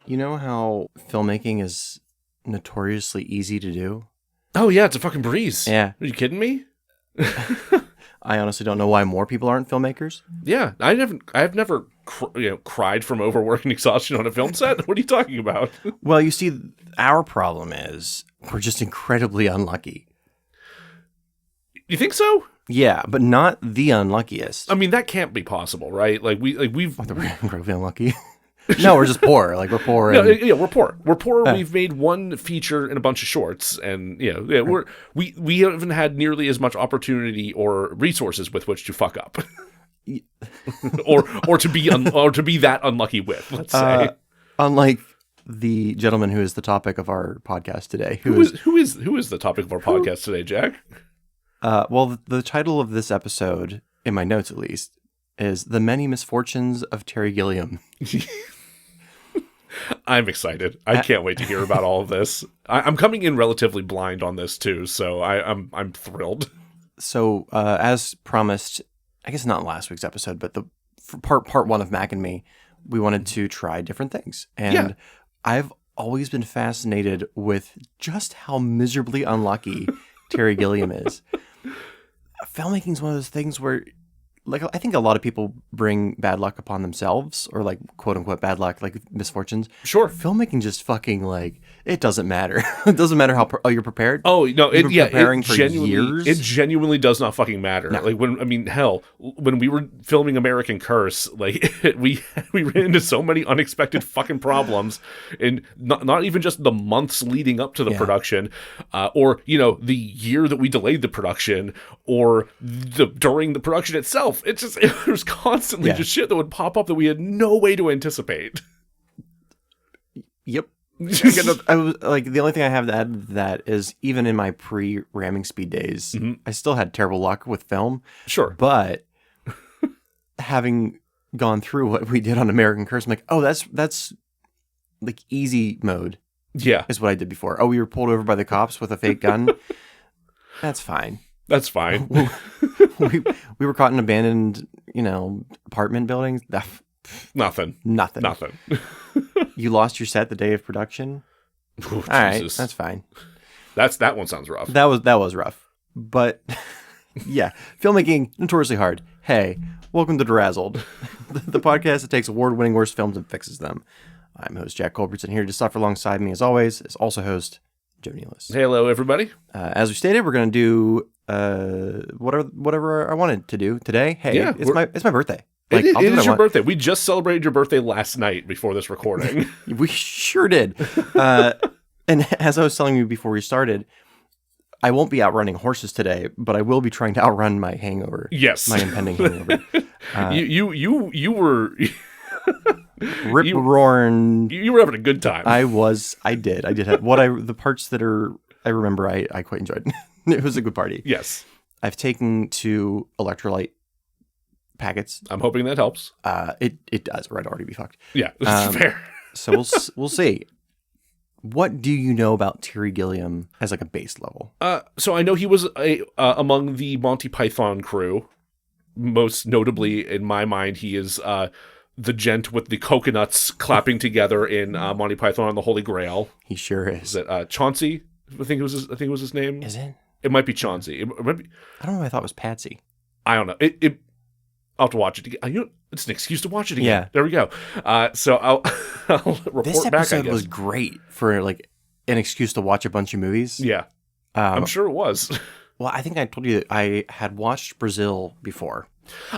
You know how filmmaking is notoriously easy to do? Oh, yeah, it's a fucking breeze. Yeah. Are you kidding me? I honestly don't know why more people aren't filmmakers. Yeah, I've never cried from overwork and exhaustion on a film set. What are you talking about? Well, you see, our problem is we're just incredibly unlucky. You think so? Yeah, but not the unluckiest. I mean, that can't be possible, right? We're incredibly unlucky. No, we're just poor. Like, we're poor. No, yeah, we're poor. We're poor. We've made one feature and a bunch of shorts, and we haven't had nearly as much opportunity or resources with which to fuck up, or to be that unlucky with. Let's say, unlike the gentleman who is the topic of our podcast today, who is the topic of our podcast today, Jack? Well, the title of this episode, in my notes at least, is "The Many Misfortunes of Terry Gilliam." I'm excited. I can't wait to hear about all of this. I'm coming in relatively blind on this too, so I'm thrilled. So, as promised, I guess not last week's episode, but for part one of Mac and Me, we wanted to try different things, and I've always been fascinated with just how miserably unlucky Terry Gilliam is. Filmmaking is one of those things where, like, I think a lot of people bring bad luck upon themselves, or like quote unquote bad luck, like misfortunes. Sure. Filmmaking just fucking, like, it doesn't matter. It doesn't matter how you're prepared. Oh no, preparing for years. It genuinely does not fucking matter. No. Like when we were filming American Curse, like we ran into so many unexpected fucking problems, and not even just the months leading up to the production, or the year that we delayed the production, or during the production itself. It was constantly just shit that would pop up that we had no way to anticipate. Yep. I was like, the only thing I have to add to that is, even in my pre-ramming speed days, I still had terrible luck with film. Sure. But having gone through what we did on American Curse, I'm like, oh, that's like easy mode. Yeah. Is what I did before. Oh, we were pulled over by the cops with a fake gun. That's fine. That's fine. we were caught in abandoned, apartment buildings. Nothing. You lost your set the day of production. Ooh, all right, that's fine. That one sounds rough. That was rough. But yeah, filmmaking notoriously hard. Hey, welcome to DeRazzled, the podcast that takes award-winning worst films and fixes them. I'm host Jack Culbertson, here to suffer alongside me as always is also host Joe Nealis. Hello, everybody. As we stated, we're going to do whatever I wanted to do today. Hey, yeah, it's my birthday. Like, it is your birthday. We just celebrated your birthday last night before this recording. We sure did. And as I was telling you before we started, I won't be outrunning horses today, but I will be trying to outrun my hangover. Yes. My impending hangover. You were... rip-roaring. You were having a good time. I did have the parts that I remember I quite enjoyed. It was a good party. Yes. I've taken 2 electrolyte packets. I'm hoping that helps. It does, or I'd already be fucked. Yeah, that's fair. So we'll see. What do you know about Terry Gilliam as like a base level? So I know he was among the Monty Python crew. Most notably, in my mind, he is the gent with the coconuts clapping together in Monty Python and the Holy Grail. He sure is. Is it Chauncey? I think it was his name. Is it? It might be Chauncey. It might be... I don't know. I thought it was Patsy. I don't know. I'll have to watch it again. It's an excuse to watch it again. Yeah. There we go. So I'll report back. This episode was great for like an excuse to watch a bunch of movies. Yeah. I'm sure it was. Well, I think I told you that I had watched Brazil before.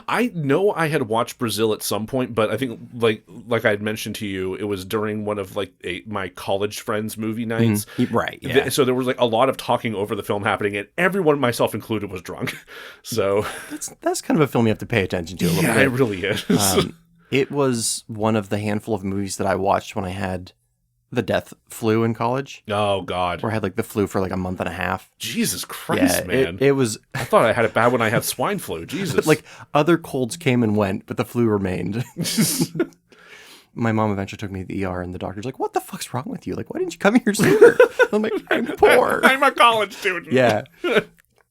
I know I had watched Brazil at some point, but I think like I had mentioned to you, it was during one of like my college friends' movie nights. Mm-hmm. Right. Yeah. So there was like a lot of talking over the film happening, and everyone, myself included, was drunk. So that's kind of a film you have to pay attention to a little bit. Yeah, it really is. It was one of the handful of movies that I watched when I had the death flu in college. Oh, God. Where I had like the flu for like a month and a half. Jesus Christ, man. It was... I thought I had it bad when I had swine flu. Jesus. Like, other colds came and went, but the flu remained. My mom eventually took me to the ER, and the doctor's like, what the fuck's wrong with you? Like, why didn't you come here sooner? I'm like, I'm poor. I'm a college student. Yeah.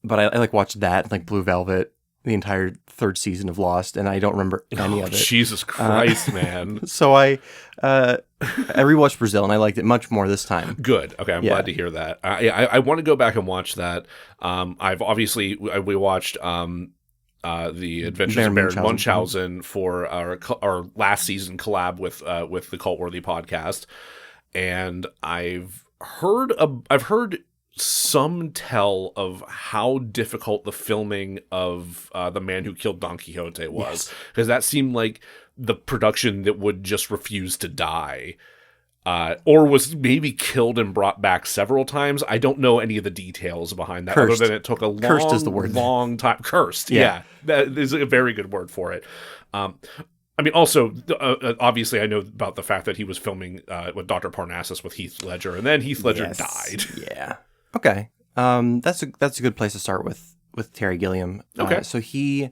But I like watched that, like Blue Velvet, the entire third season of Lost, and I don't remember any of it. Jesus Christ, man. So I rewatched Brazil, and I liked it much more this time. Good. Okay, I'm glad to hear that. I want to go back and watch that. We watched the Adventures of Baron Munchausen for our last season collab with the Cultworthy podcast, and I've heard some tell of how difficult the filming of The Man Who Killed Don Quixote was, because that seemed like the production that would just refuse to die, or was maybe killed and brought back several times. I don't know any of the details behind that, Cursed. other than it took a long time. Cursed, yeah, that is a very good word for it. I mean, also, obviously, I know about the fact that he was filming with Dr. Parnassus with Heath Ledger, and then Heath Ledger died. Yeah. Okay. That's a good place to start with Terry Gilliam. Okay. So he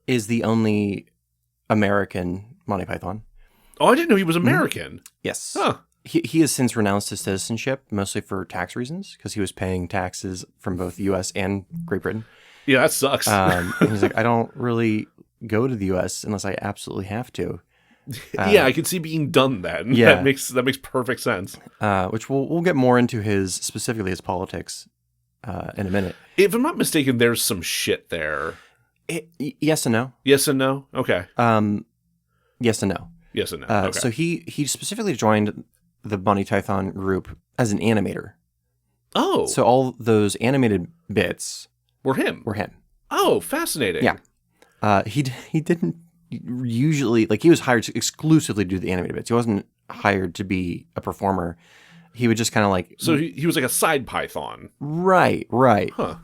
is the only American Monty Python. Oh, I didn't know he was American. Yes. Huh. He has since renounced his citizenship, mostly for tax reasons, because he was paying taxes from both the U.S. and Great Britain. Yeah, that sucks. And he's like, I don't really go to the U.S. unless I absolutely have to. Yeah, I could see being done then. Yeah. That makes perfect sense. Which we'll get more into specifically his politics in a minute. If I'm not mistaken, there's some shit there. Yes and no. Yes and no? Okay. Yes and no. Yes and no. Okay. So he specifically joined the Monty Python group as an animator. Oh. So all those animated bits were him. Oh, fascinating. Yeah. He didn't usually, like, he was hired exclusively to do the animated bits. He wasn't hired to be a performer. He would just kind of like... So he was like a side Python. Right. Huh.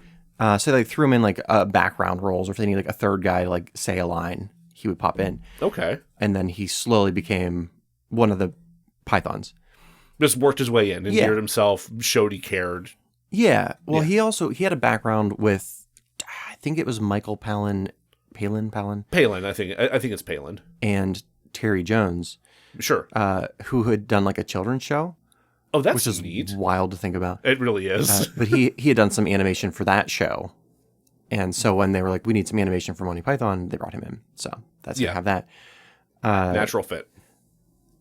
So they threw him in like background roles, or if they need like a third guy to like say a line, he would pop in. Okay. And then he slowly became one of the Pythons. Just worked his way in, endeared himself, showed he cared. Yeah. Well, he had a background with, I think it was Michael Palin, I think it's Palin. And Terry Jones. Sure. Who had done like a children's show. Oh, that's which is neat. Wild to think about. It really is. But he had done some animation for that show. And so when they were like, we need some animation for Monty Python, they brought him in. So that's going to have that. Natural fit.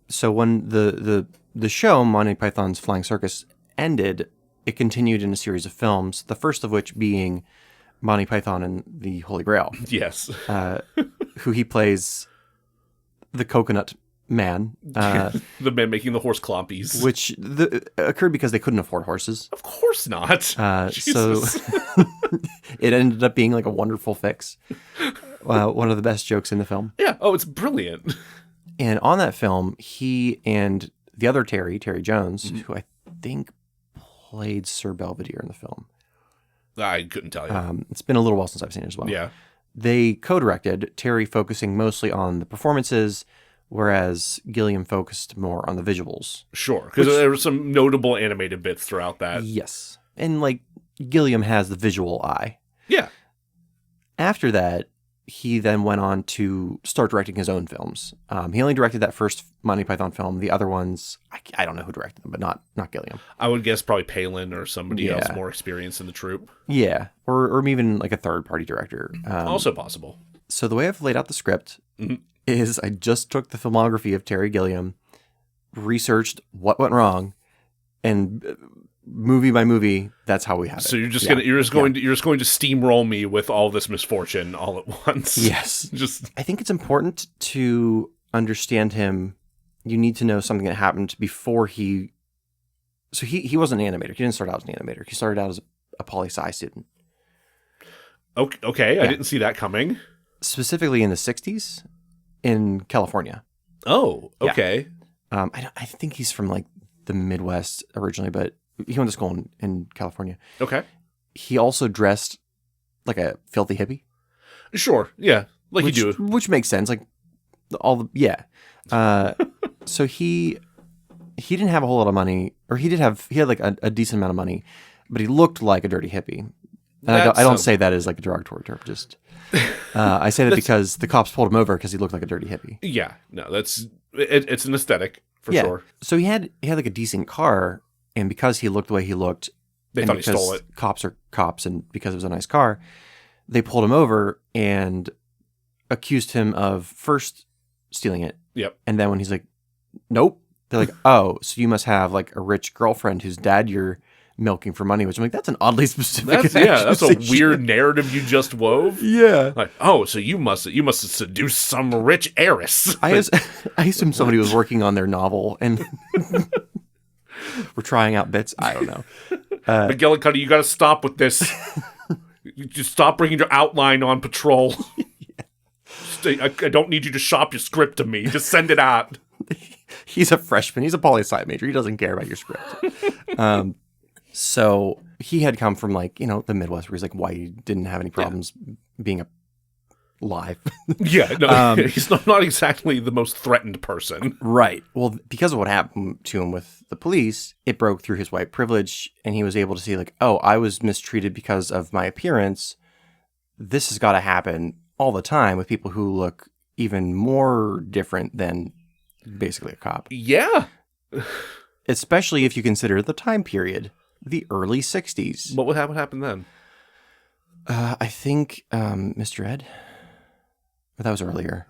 So when the show, Monty Python's Flying Circus, ended, it continued in a series of films, the first of which being Monty Python and the Holy Grail. Yes. Who he plays the coconut man. The man making the horse clompies. Which occurred because they couldn't afford horses. Of course not. So it ended up being like a wonderful fix. One of the best jokes in the film. Yeah. Oh, it's brilliant. And on that film, he and the other Terry Jones, who I think played Sir Belvedere in the film. I couldn't tell you. It's been a little while since I've seen it as well. Yeah. They co-directed, Terry focusing mostly on the performances, whereas Gilliam focused more on the visuals. Sure, because there were some notable animated bits throughout that. Yes. And like Gilliam has the visual eye. Yeah. After that, he then went on to start directing his own films. He only directed that first Monty Python film. The other ones, I don't know who directed them, but not Gilliam. I would guess probably Palin or somebody else more experienced in the troupe. Yeah, or even like a third-party director. Also possible. So the way I've laid out the script is I just took the filmography of Terry Gilliam, researched what went wrong, and movie by movie, that's how we have it. So you're just going to steamroll me with all this misfortune all at once. Yes. I think it's important to understand him. You need to know something that happened before he. So he wasn't an animator. He didn't start out as an animator. He started out as a poli-sci student. Okay. I didn't see that coming. Specifically in the 60s in California. Oh, okay. Yeah. I think he's from like the Midwest originally, but he went to school in California. Okay. He also dressed like a filthy hippie. Sure. Yeah. You do. Which makes sense. Like so he didn't have a whole lot of money, or he had like a decent amount of money, but he looked like a dirty hippie. And I don't say that as like a derogatory term. Just I say that because the cops pulled him over because he looked like a dirty hippie. Yeah. No, it's an aesthetic for sure. So he had like a decent car. And because he looked the way he looked, they thought he stole it. Cops are cops, and because it was a nice car, they pulled him over and accused him of first stealing it. Yep. And then when he's like, nope, they're like, oh, so you must have like a rich girlfriend whose dad you're milking for money, which I'm like, that's an oddly specific that's a weird narrative you just wove. Yeah. Like, oh, so you must have seduced some rich heiress. I assume somebody was working on their novel and we're trying out bits. I don't know. McGillicuddy, you got to stop with this. You just stop bringing your outline on patrol. I don't need you to shop your script to me. Just send it out. He's a freshman. He's a poli-sci major. He doesn't care about your script. So he had come from like, the Midwest where he's like, why he didn't have any problems being alive. He's not exactly the most threatened person. Right. Well, because of what happened to him with the police, it broke through his white privilege and he was able to see like, oh, I was mistreated because of my appearance. This has got to happen all the time with people who look even more different than basically a cop. Yeah. Especially if you consider the time period, the early 60s. What would happen then? I think Mr. Ed. But that was earlier.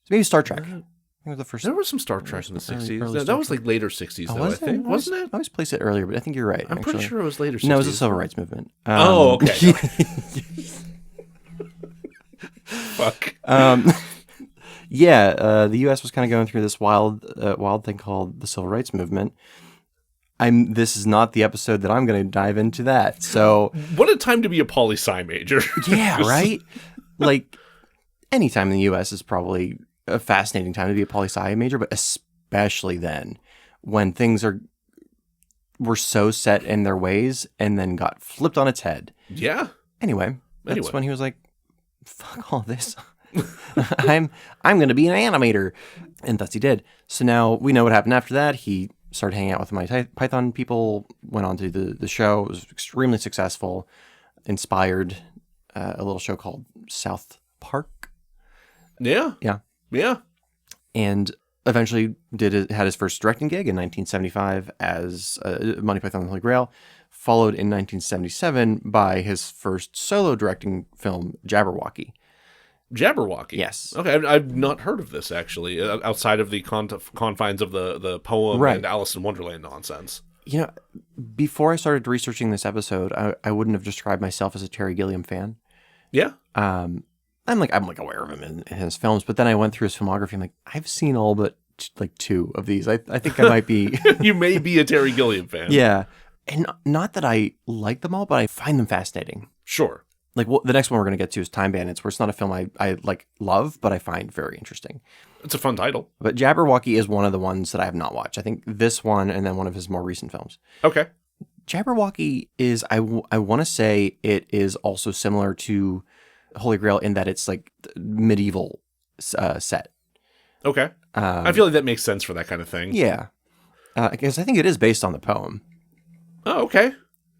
Maybe Star Trek. I think it was the first. There was some Star Trek in the 60s. Early that was like later 60s, though, I think. Wasn't it? I always placed it earlier, but I think you're right. I'm pretty sure it was later 60s. No, it was the Civil Rights Movement. Okay. Fuck. The U.S. was kind of going through this wild thing called the Civil Rights Movement. This is not the episode that I'm going to dive into that. So, what a time to be a poli-sci major. Yeah, right? Like, any time in the U.S. is probably a fascinating time to be a poli-sci major, but especially then, when things were so set in their ways and then got flipped on its head. Yeah. Anyway, that's when he was like, fuck all this. I'm going to be an animator. And thus he did. So now we know what happened after that. He started hanging out with Monty Python people, went on to the show. It was extremely successful, inspired a little show called South Park. Yeah. And eventually had his first directing gig in 1975 as Monty Python and the Holy Grail, followed in 1977 by his first solo directing film, Jabberwocky. Jabberwocky? Yes. Okay, I've not heard of this, actually, outside of the confines of the poem and Alice in Wonderland nonsense. Before I started researching this episode, I wouldn't have described myself as a Terry Gilliam fan. Yeah. I'm aware of him in his films, but then I went through his filmography. I'm like, I've seen all but like two of these. I think I might be. You may be a Terry Gilliam fan. Yeah, and not that I like them all, but I find them fascinating. Sure. Like the next one we're going to get to is Time Bandits, where it's not a film I like love, but I find very interesting. It's a fun title. But Jabberwocky is one of the ones that I have not watched. I think this one and then one of his more recent films. Okay. Jabberwocky is I want to say it is also similar to Holy Grail in that it's like medieval set. Okay. I feel like that makes sense for that kind of thing. Yeah. Because I think it is based on the poem. Oh, okay.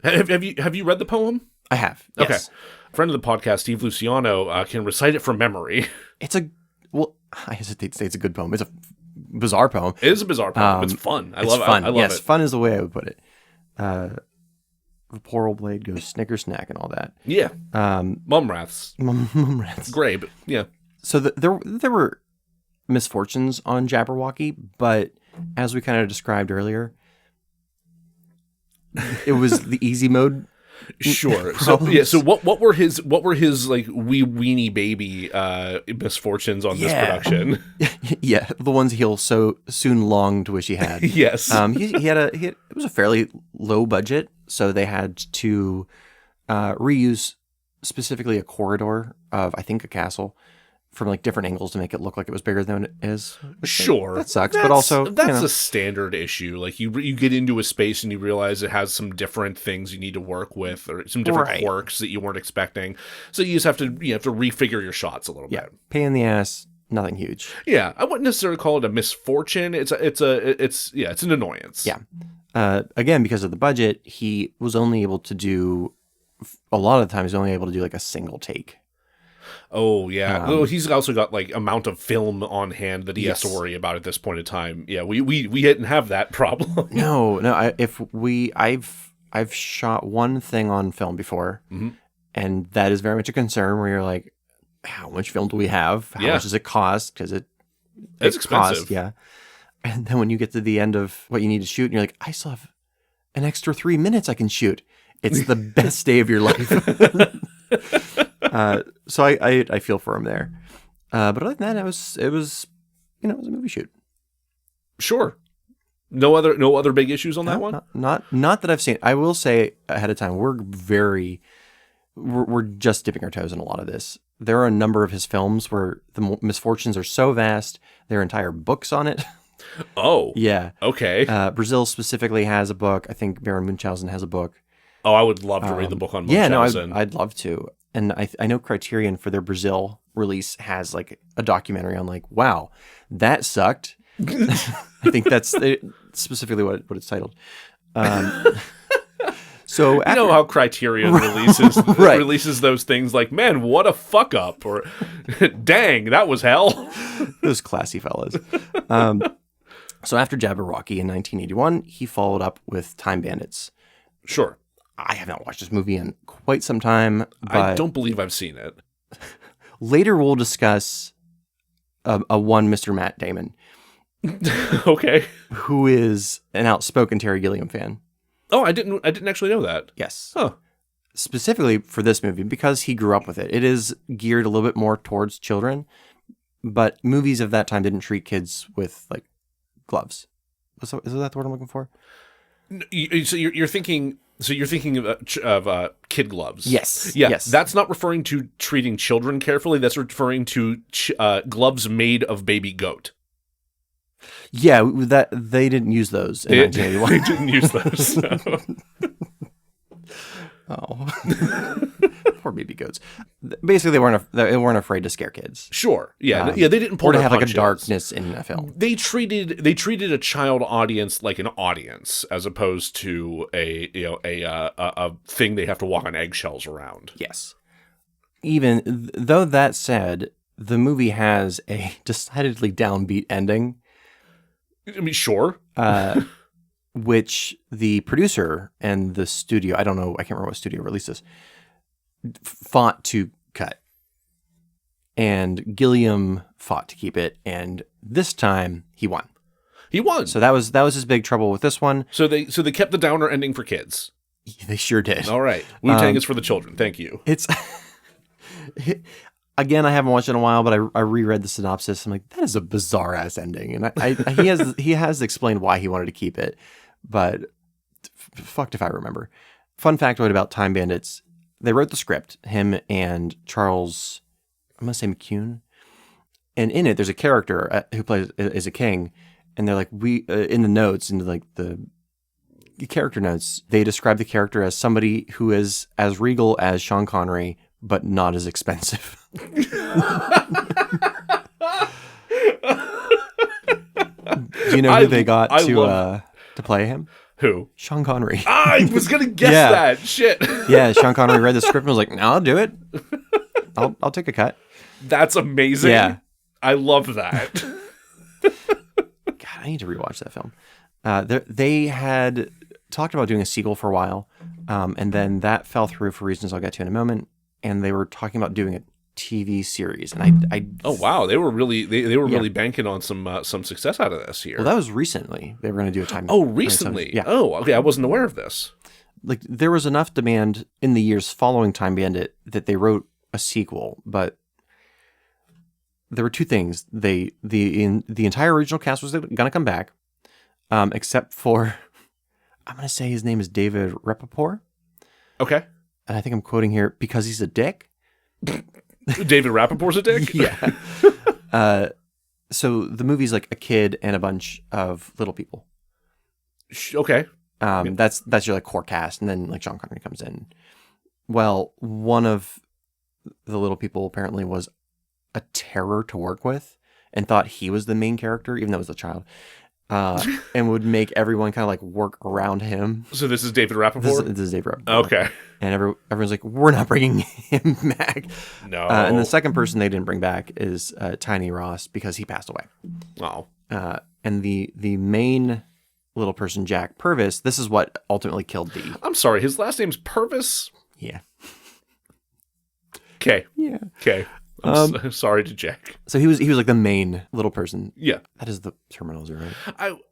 Have you read the poem? I have. Okay. Yes. Friend of the podcast, Steve Luciano, can recite it from memory. I hesitate to say it's a good poem. It's a bizarre poem. It is a bizarre poem. It's fun. I love it. Yes, fun is the way I would put it. The poor old blade goes snicker snack and all that. Yeah. Mum rats. Mum rats. Gray, but yeah. So there were misfortunes on Jabberwocky, but as we kind of described earlier, it was the easy mode. Sure. So what were his like wee weenie baby misfortunes on this production? Yeah, the ones he'll so soon long to wish he had. Yes. It was a fairly low budget, so they had to reuse specifically a corridor of, I think, a castle from like different angles to make it look like it was bigger than it is. Sure. That sucks, but also that's a standard issue. Like you get into a space and you realize it has some different things you need to work with, or some different quirks that you weren't expecting. So you just have to refigure your shots a little bit. Pain in the ass, nothing huge. Yeah, I wouldn't necessarily call it a misfortune. It's an annoyance. Yeah. Again, because of the budget, he was only able to do a lot of the time. He's only able to do like a single take. Oh, yeah. He's also got, like, amount of film on hand that he has to worry about at this point in time. Yeah, we didn't have that problem. No. I've shot one thing on film before, And that is very much a concern where you're like, how much film do we have? How much does it cost? Because it's expensive. Costs, yeah. And then when you get to the end of what you need to shoot, and you're like, I still have an extra 3 minutes I can shoot. It's the best day of your life. So I feel for him there. But other than that, it was a movie shoot. Sure. No other big issues on that one? Not that I've seen. I will say ahead of time, we're just dipping our toes in a lot of this. There are a number of his films where the misfortunes are so vast, there are entire books on it. Oh. Yeah. Okay. Brazil specifically has a book. I think Baron Munchausen has a book. Oh, I would love to read the book on Munchausen. Yeah, no, I'd love to. And I know Criterion for their Brazil release has like a documentary on like, wow, that sucked. I think that's specifically what it's titled. So you know how Criterion releases those things like, man, what a fuck up, or dang, that was hell. Those classy fellas. So after Jabberwocky in 1981, he followed up with Time Bandits. Sure. I have not watched this movie in quite some time. But I don't believe I've seen it. Later, we'll discuss a one Mr. Matt Damon. Okay. Who is an outspoken Terry Gilliam fan. Oh, I didn't actually know that. Yes. Huh. Specifically for this movie, because he grew up with it. It is geared a little bit more towards children, but movies of that time didn't treat kids with like gloves. Is that the word I'm looking for? So you're thinking of kid gloves. Yes. Yeah. Yes. That's not referring to treating children carefully. That's referring to gloves made of baby goat. Yeah, that they didn't use those in 1981. They didn't use those. So. Oh, poor baby goats. Basically, they weren't afraid to scare kids. Sure. Yeah. They didn't pull or to their have punches. like a darkness in a film. They treated a child audience like an audience, as opposed to a thing they have to walk on eggshells around. Yes. Even though that said, the movie has a decidedly downbeat ending. I mean, sure. Which the producer and the studio, I don't know, I can't remember what studio released this, fought to cut. And Gilliam fought to keep it, and this time he won. He won. So that was his big trouble with this one. So they kept the downer ending for kids. They sure did. All right. Wu-Tang is for the children. Thank you. It's again, I haven't watched it in a while, but I reread the synopsis. I'm like, that is a bizarre ass ending, and he has explained why he wanted to keep it, but fucked if I remember. Fun factoid about Time Bandits: they wrote the script, him and Charles, I'm gonna say McCune, and in it there's a character who plays is a king, and they're like in the notes, in like the character notes, they describe the character as somebody who is as regal as Sean Connery, but not as expensive. Do you know who they got to play him? Who? Sean Connery. I was gonna guess that. Shit. Yeah, Sean Connery read the script and was like, "No, I'll do it. I'll take a cut." That's amazing. Yeah, I love that. God, I need to rewatch that film. They had talked about doing a sequel for a while, and then that fell through for reasons I'll get to in a moment. And they were talking about doing a TV series, and I oh wow, they were really really banking on some success out of this here. Well, that was recently. They were going to do a time. Oh, recently. Yeah. Oh, okay. I wasn't aware of this. Like there was enough demand in the years following Time Bandit that they wrote a sequel, but there were two things. The entire original cast was going to come back, except for I'm going to say his name is David Rappaport. Okay. And I think I'm quoting here because he's a dick. David Rappaport's a dick? Yeah. So the movie's like a kid and a bunch of little people. Okay. That's your like core cast, and then like Sean Connery comes in. Well, one of the little people apparently was a terror to work with and thought he was the main character, even though it was a child. And would make everyone kind of like work around him. So this is David Rappaport? This is David Rappaport. Okay. And everyone's like, we're not bringing him back. No. And the second person they didn't bring back is Tiny Ross because he passed away. Oh. And the main little person, Jack Purvis, this is what ultimately killed Dee. I'm sorry, his last name's Purvis? Yeah. Okay. Yeah. Okay. I'm sorry to Jack. So he was like the main little person. Yeah. That is the terminology, right?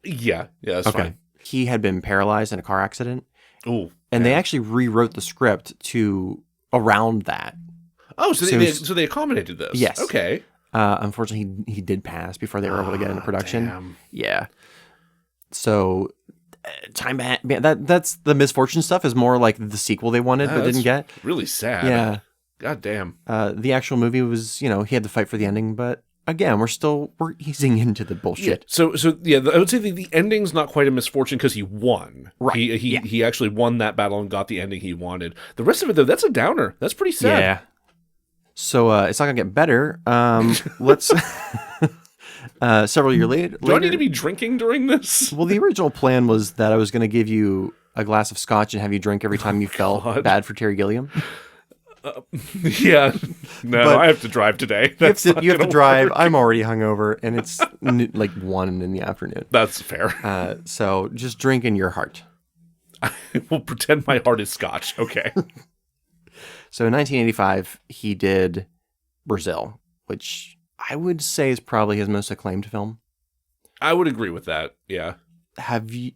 Yeah, that's fine. He had been paralyzed in a car accident. Oh. And they actually rewrote the script to around that. Oh, so they accommodated this. Yes. Okay. Unfortunately, he did pass before they were able to get into production. Damn. Yeah. So that's the Misfortune stuff is more like the sequel they wanted but didn't get. Really sad. Yeah. God damn. The actual movie was, he had to fight for the ending, but again, we're easing into the bullshit. Yeah. So I would say the ending's not quite a misfortune because he won. Right. He actually won that battle and got the ending he wanted. The rest of it, though, that's a downer. That's pretty sad. Yeah. So it's not gonna get better. Let's several years later. Do I need to be drinking during this? Well, the original plan was that I was gonna give you a glass of scotch and have you drink every time you felt bad for Terry Gilliam. Yeah. No, but I have to drive today. You have to drive. I'm already hungover, and it's like 1 in the afternoon. That's fair. So just drink in your heart. I will pretend my heart is scotch. Okay. So in 1985, he did Brazil, which I would say is probably his most acclaimed film. I would agree with that. Yeah. Have you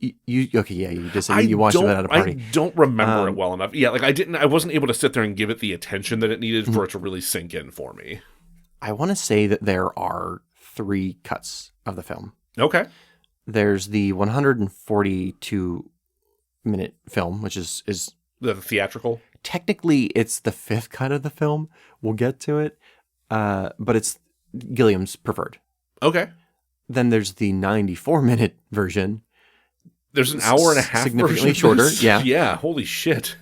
okay, yeah, you just said you watched it at a party. I don't remember it well enough. Yeah, like I wasn't able to sit there and give it the attention that it needed for it to really sink in for me. I want to say that there are 3 cuts of the film. Okay. There's the 142-minute film, which is the theatrical. Technically, it's the 5th cut of the film. We'll get to it, but it's Gilliam's preferred. Okay. Then there's the 94-minute version. There's an hour and a half significantly version. shorter. Yeah. Yeah. Holy shit.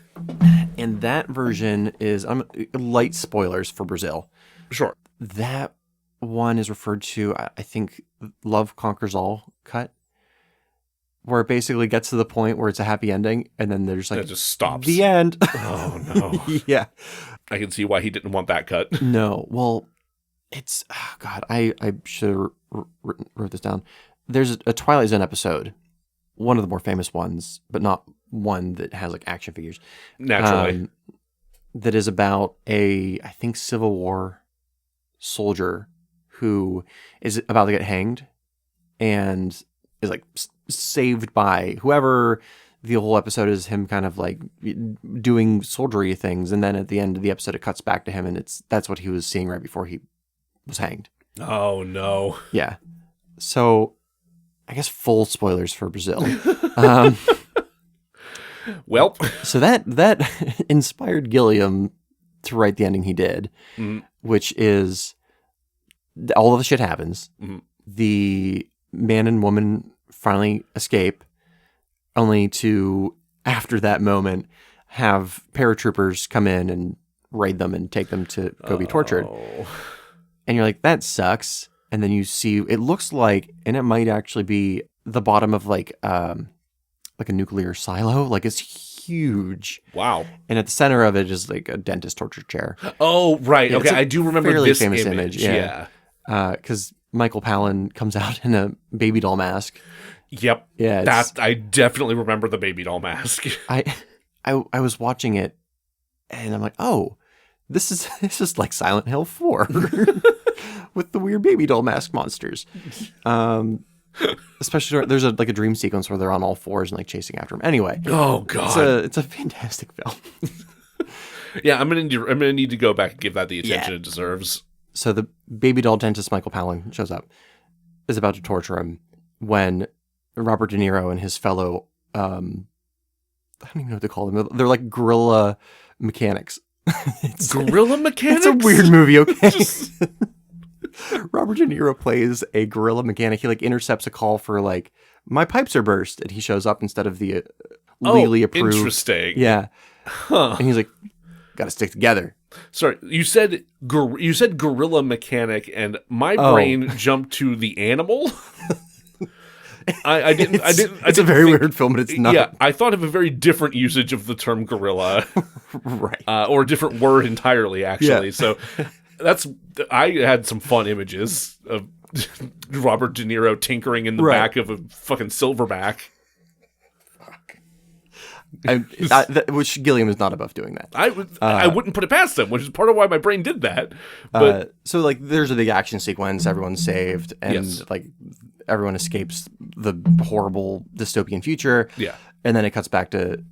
And that version is light spoilers for Brazil. Sure. That one is referred to, I think, Love Conquers All cut, where it basically gets to the point where it's a happy ending, and then there's like it just stops. The end. Oh no. Yeah. I can see why he didn't want that cut. No. Well, it's God. I should have wrote this down. There's a Twilight Zone episode, one of the more famous ones, but not one that has like action figures. Naturally. That is about I think Civil War soldier who is about to get hanged and is like saved by whoever. The whole episode is him kind of like doing soldiery things, and then at the end of the episode it cuts back to him, and that's what he was seeing right before he was hanged. Oh no. Yeah. So I guess full spoilers for Brazil. Well, so that inspired Gilliam to write the ending he did, which is all of the shit happens. Mm-hmm. The man and woman finally escape, only to, after that moment, have paratroopers come in and raid them and take them to go be tortured. And you're like, that sucks. And then you see, it looks like, and it might actually be the bottom of like a nuclear silo. Like it's huge. Wow. And at the center of it is like a dentist torture chair. Oh, right. Yeah, okay, I do remember this famous image. Yeah. Because Michael Palin comes out in a baby doll mask. Yep. Yeah. I definitely remember the baby doll mask. I was watching it and I'm like, oh, this is like Silent Hill 4 with the weird baby doll mask monsters. Especially there's a dream sequence where they're on all fours and like chasing after him. Anyway. Oh god. It's a fantastic film. Yeah, I'm gonna need to go back and give that the attention it deserves. So the baby doll dentist Michael Palin shows up, is about to torture him when Robert De Niro and his fellow, I don't even know what to call them. They're like guerrilla mechanics. Guerrilla mechanics? It's a weird movie, okay? Robert De Niro plays a guerrilla mechanic. He like intercepts a call for like, my pipes are burst, and he shows up instead of the legally approved. Interesting. Yeah. Huh. And he's like, got to stick together. Sorry, you said guerrilla mechanic, and my brain jumped to the animal. I didn't. It's a very weird film, but it's not. Yeah, I thought of a very different usage of the term gorilla, right? Or a different word entirely, actually. Yeah. So I had some fun images of Robert De Niro tinkering in the back of a fucking silverback. Fuck. which Gilliam is not above doing that. I wouldn't put it past him, which is part of why my brain did that. But so like there's a big action sequence, everyone's saved, and like everyone escapes the horrible dystopian future. Yeah. And then it cuts back to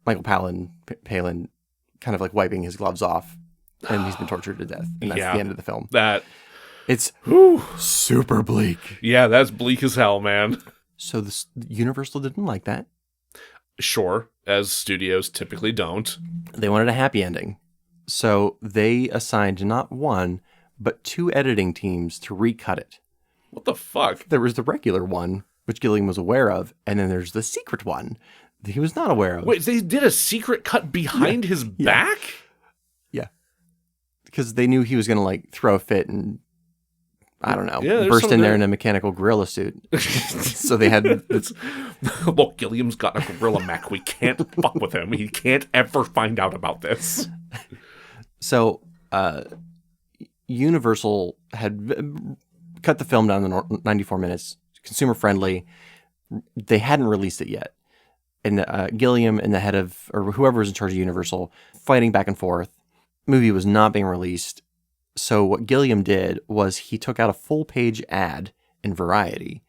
Michael Palin kind of like wiping his gloves off, and he's been tortured to death. And that's the end of the film. It's super bleak. Yeah, that's bleak as hell, man. So Universal didn't like that. Sure, as studios typically don't. They wanted a happy ending. So they assigned not one, but 2 editing teams to recut it. What the fuck? There was the regular one, which Gilliam was aware of, and then there's the secret one that he was not aware of. Wait, they did a secret cut behind his back? Yeah. Because they knew he was going to like throw a fit and, I don't know, burst in there in a mechanical gorilla suit. So they had... Look, Gilliam's got a gorilla mech. We can't fuck with him. He can't ever find out about this. So Universal had cut the film down to 94 minutes, consumer friendly. They hadn't released it yet. And Gilliam and the head of, or whoever was in charge of Universal, fighting back and forth. Movie was not being released. So what Gilliam did was he took out a full-page ad in Variety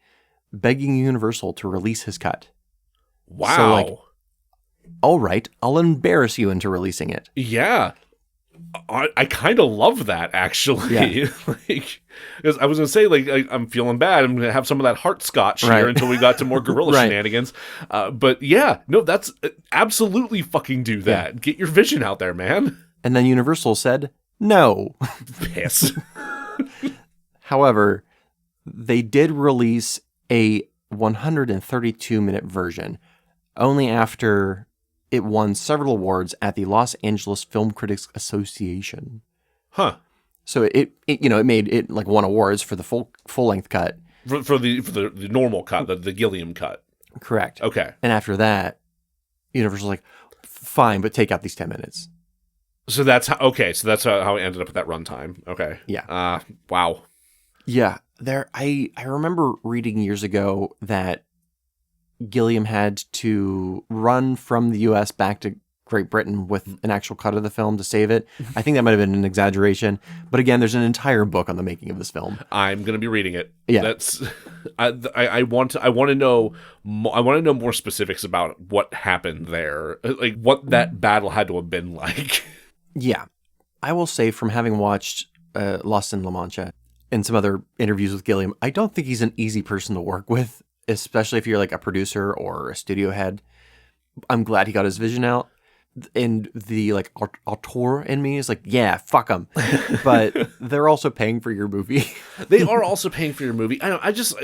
begging Universal to release his cut. Wow. So like, all right, I'll embarrass you into releasing it. Yeah. I kind of love that, actually. Yeah. Because I was going to say, like, I'm feeling bad. I'm going to have some of that heart scotch here until we got to more gorilla shenanigans. But yeah, no, that's absolutely fucking do that. Yeah. Get your vision out there, man. And then Universal said, no. Piss. However, they did release a 132-minute version only after it won several awards at the Los Angeles Film Critics Association. Huh. So it won awards for the full-length cut. For the normal cut, the Gilliam cut. Correct. Okay. And after that, Universal's like, fine, but take out these 10 minutes. So that's how it ended up at that runtime. Okay. Yeah. Wow. Yeah. I remember reading years ago that Gilliam had to run from the U.S. back to Great Britain with an actual cut of the film to save it. I think that might have been an exaggeration, but again, there's an entire book on the making of this film. I'm going to be reading it. Yeah. That's I want to know more specifics about what happened there, like what that battle had to have been like. Yeah. I will say, from having watched Lost in La Mancha and some other interviews with Gilliam, I don't think he's an easy person to work with, especially if you're like a producer or a studio head. I'm glad he got his vision out. And the like auteur in me is like, yeah, fuck them. But they're also paying for your movie. They are also paying for your movie.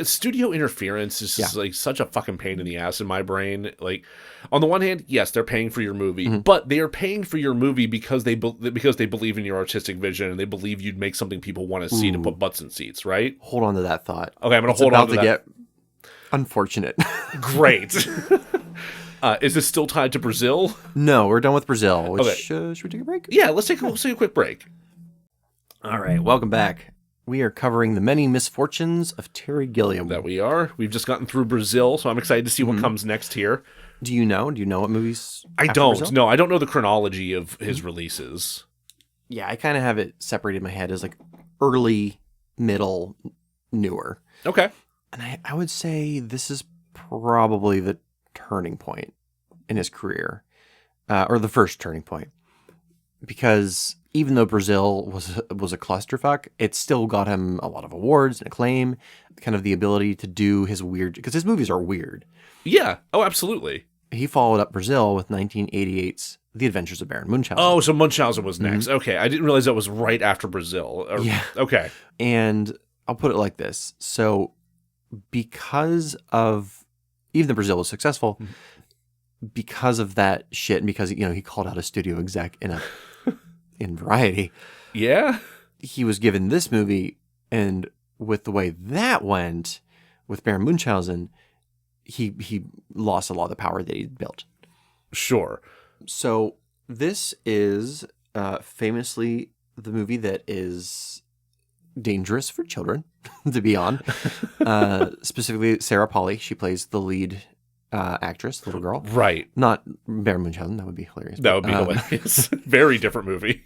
Studio interference is just like such a fucking pain in the ass in my brain. Like, on the one hand, yes, they're paying for your movie, but they are paying for your movie because they believe in your artistic vision and they believe you'd make something people want to see to put butts in seats, right? Hold on to that thought. Okay, I'm going to hold on to that. Get unfortunate. Great. Is this still tied to Brazil? No, we're done with Brazil. Okay. Should we take a break? Yeah, let's take a quick break. All right, welcome back. We are covering the many misfortunes of Terry Gilliam. That we are. We've just gotten through Brazil, so I'm excited to see what comes next here. Do you know what movies? I don't. Brazil? No, I don't know the chronology of his releases. Yeah, I kind of have it separated in my head as like early, middle, newer. Okay. And I would say this is probably the turning point in his career, or the first turning point, because even though Brazil was a clusterfuck, it still got him a lot of awards and acclaim, kind of the ability to do his weird, because his movies are weird. Yeah. Oh, absolutely. He followed up Brazil with 1988's The Adventures of Baron Munchausen. Oh, so Munchausen was next. Okay, I didn't realize that was right after Brazil. Yeah. Okay. And I'll put it like this. So because of, even though Brazil was successful, because of that shit, and because, he called out a studio exec in Variety. Yeah. He was given this movie, and with the way that went with Baron Munchausen, he lost a lot of the power that he'd built. Sure. So this is famously the movie that is dangerous for children to be on. Specifically, Sarah Polley, she plays the lead actress, little girl. Right. Not Baron Munchausen. That would be hilarious. That would be hilarious. Very different movie.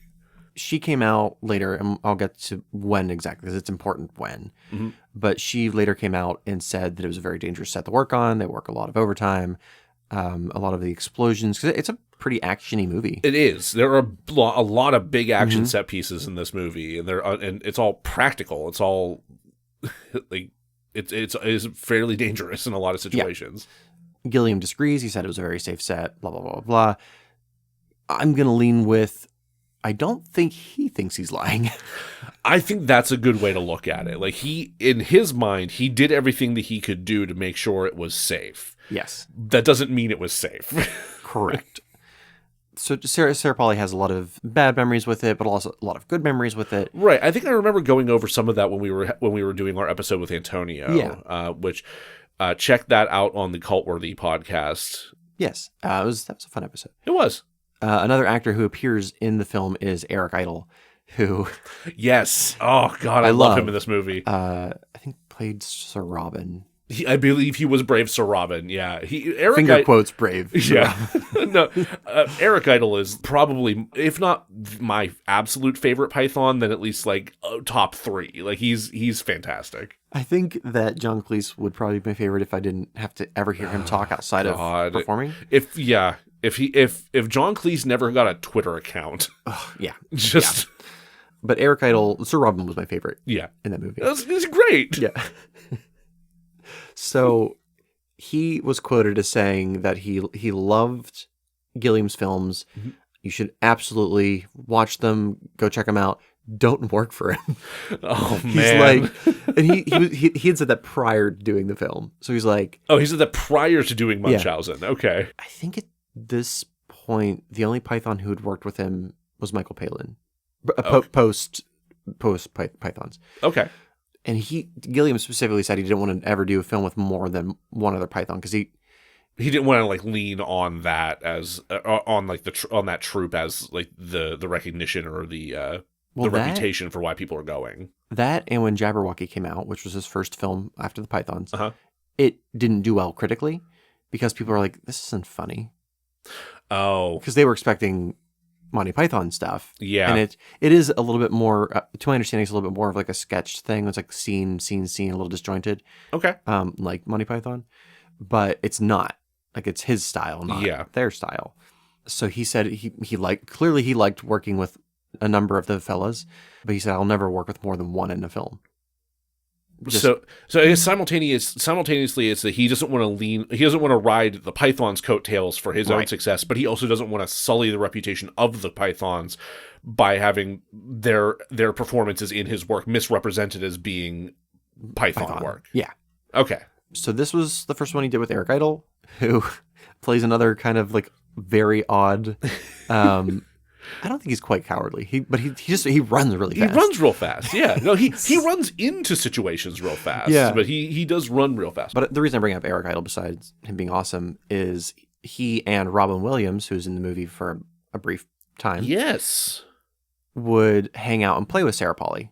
She came out later, and I'll get to when exactly, because it's important when. Mm-hmm. But she later came out and said that it was a very dangerous set to work on. They work a lot of overtime, a lot of the explosions, because it's a pretty actiony movie. It is. There are a lot of big action set pieces in this movie, and and it's all practical. It's all like it's fairly dangerous in a lot of situations. Yeah. Gilliam disagrees. He said it was a very safe set, blah, blah, blah, blah. I'm going to lean with, I don't think he thinks he's lying. I think that's a good way to look at it. Like, in his mind, he did everything that he could do to make sure it was safe. Yes. That doesn't mean it was safe. Correct. So Sarah Polley has a lot of bad memories with it, but also a lot of good memories with it. Right. I think I remember going over some of that when we were doing our episode with Antonio. Yeah. Which check that out on the Cultworthy podcast. Yes. That was a fun episode. It was. Another actor who appears in the film is Eric Idle, who... Yes. Oh, God, I love him in this movie. I think played Sir Robin. I believe he was Brave Sir Robin. Yeah. Quotes brave. Yeah. No, Eric Idle is probably, if not my absolute favorite Python, then at least like top 3. Like he's fantastic. I think that John Cleese would probably be my favorite if I didn't have to ever hear him talk outside of performing. If John Cleese never got a Twitter account. Yeah. Just. Yeah. But Eric Idle, Sir Robin was my favorite. Yeah. In that movie. It's great. Yeah. So he was quoted as saying that he loved Gilliam's films. Mm-hmm. You should absolutely watch them. Go check them out. Don't work for him. Oh, man. He's like, and he had said that prior to doing the film. So he's like, oh, he said that prior to doing Munchausen. Yeah. Okay. I think at this point, the only Python who had worked with him was Michael Palin. Post Pythons. Okay. And Gilliam specifically said he didn't want to ever do a film with more than one other Python because he didn't want to like lean on that as on that troop as like the recognition or the reputation for why people are going. That and when Jabberwocky came out, which was his first film after the Pythons, it didn't do well critically because people were like, "This isn't funny." Oh, because they were expecting Monty Python stuff. Yeah. And it is a little bit more, to my understanding, it's a little bit more of like a sketch thing. It's like scene, a little disjointed. Okay. Like Monty Python. But it's not. Like it's his style, not their style. So he said he liked working with a number of the fellas, but he said, I'll never work with more than one in a film. So I guess simultaneously it's that he doesn't want to ride the Python's coattails for his own success, but he also doesn't want to sully the reputation of the Pythons by having their performances in his work misrepresented as being Python work. Yeah. Okay. So this was the first one he did with Eric Idle, who plays another kind of like very odd I don't think he's quite cowardly. But he runs really fast. He runs real fast. Yeah. No, he runs into situations real fast. Yeah. But he does run real fast. But the reason I bring up Eric Idle, besides him being awesome, is he and Robin Williams, who's in the movie for a brief time, yes, would hang out and play with Sarah Polley.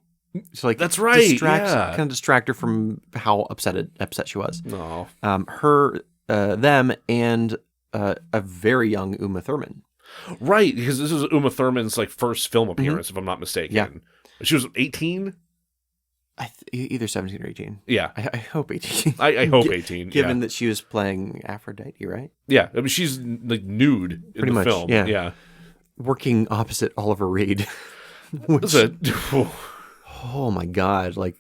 So like that's right. Kind of distract her from how upset she was. No. Them and a very young Uma Thurman. Right, because this is Uma Thurman's like first film appearance, if I'm not mistaken. Yeah. She was 18? Either 17 or 18. Yeah. I hope 18. I hope 18, Given that she was playing Aphrodite, right? Yeah, I mean, she's like nude in Pretty the much, film. Yeah. Working opposite Oliver Reed. Oh my God. Like,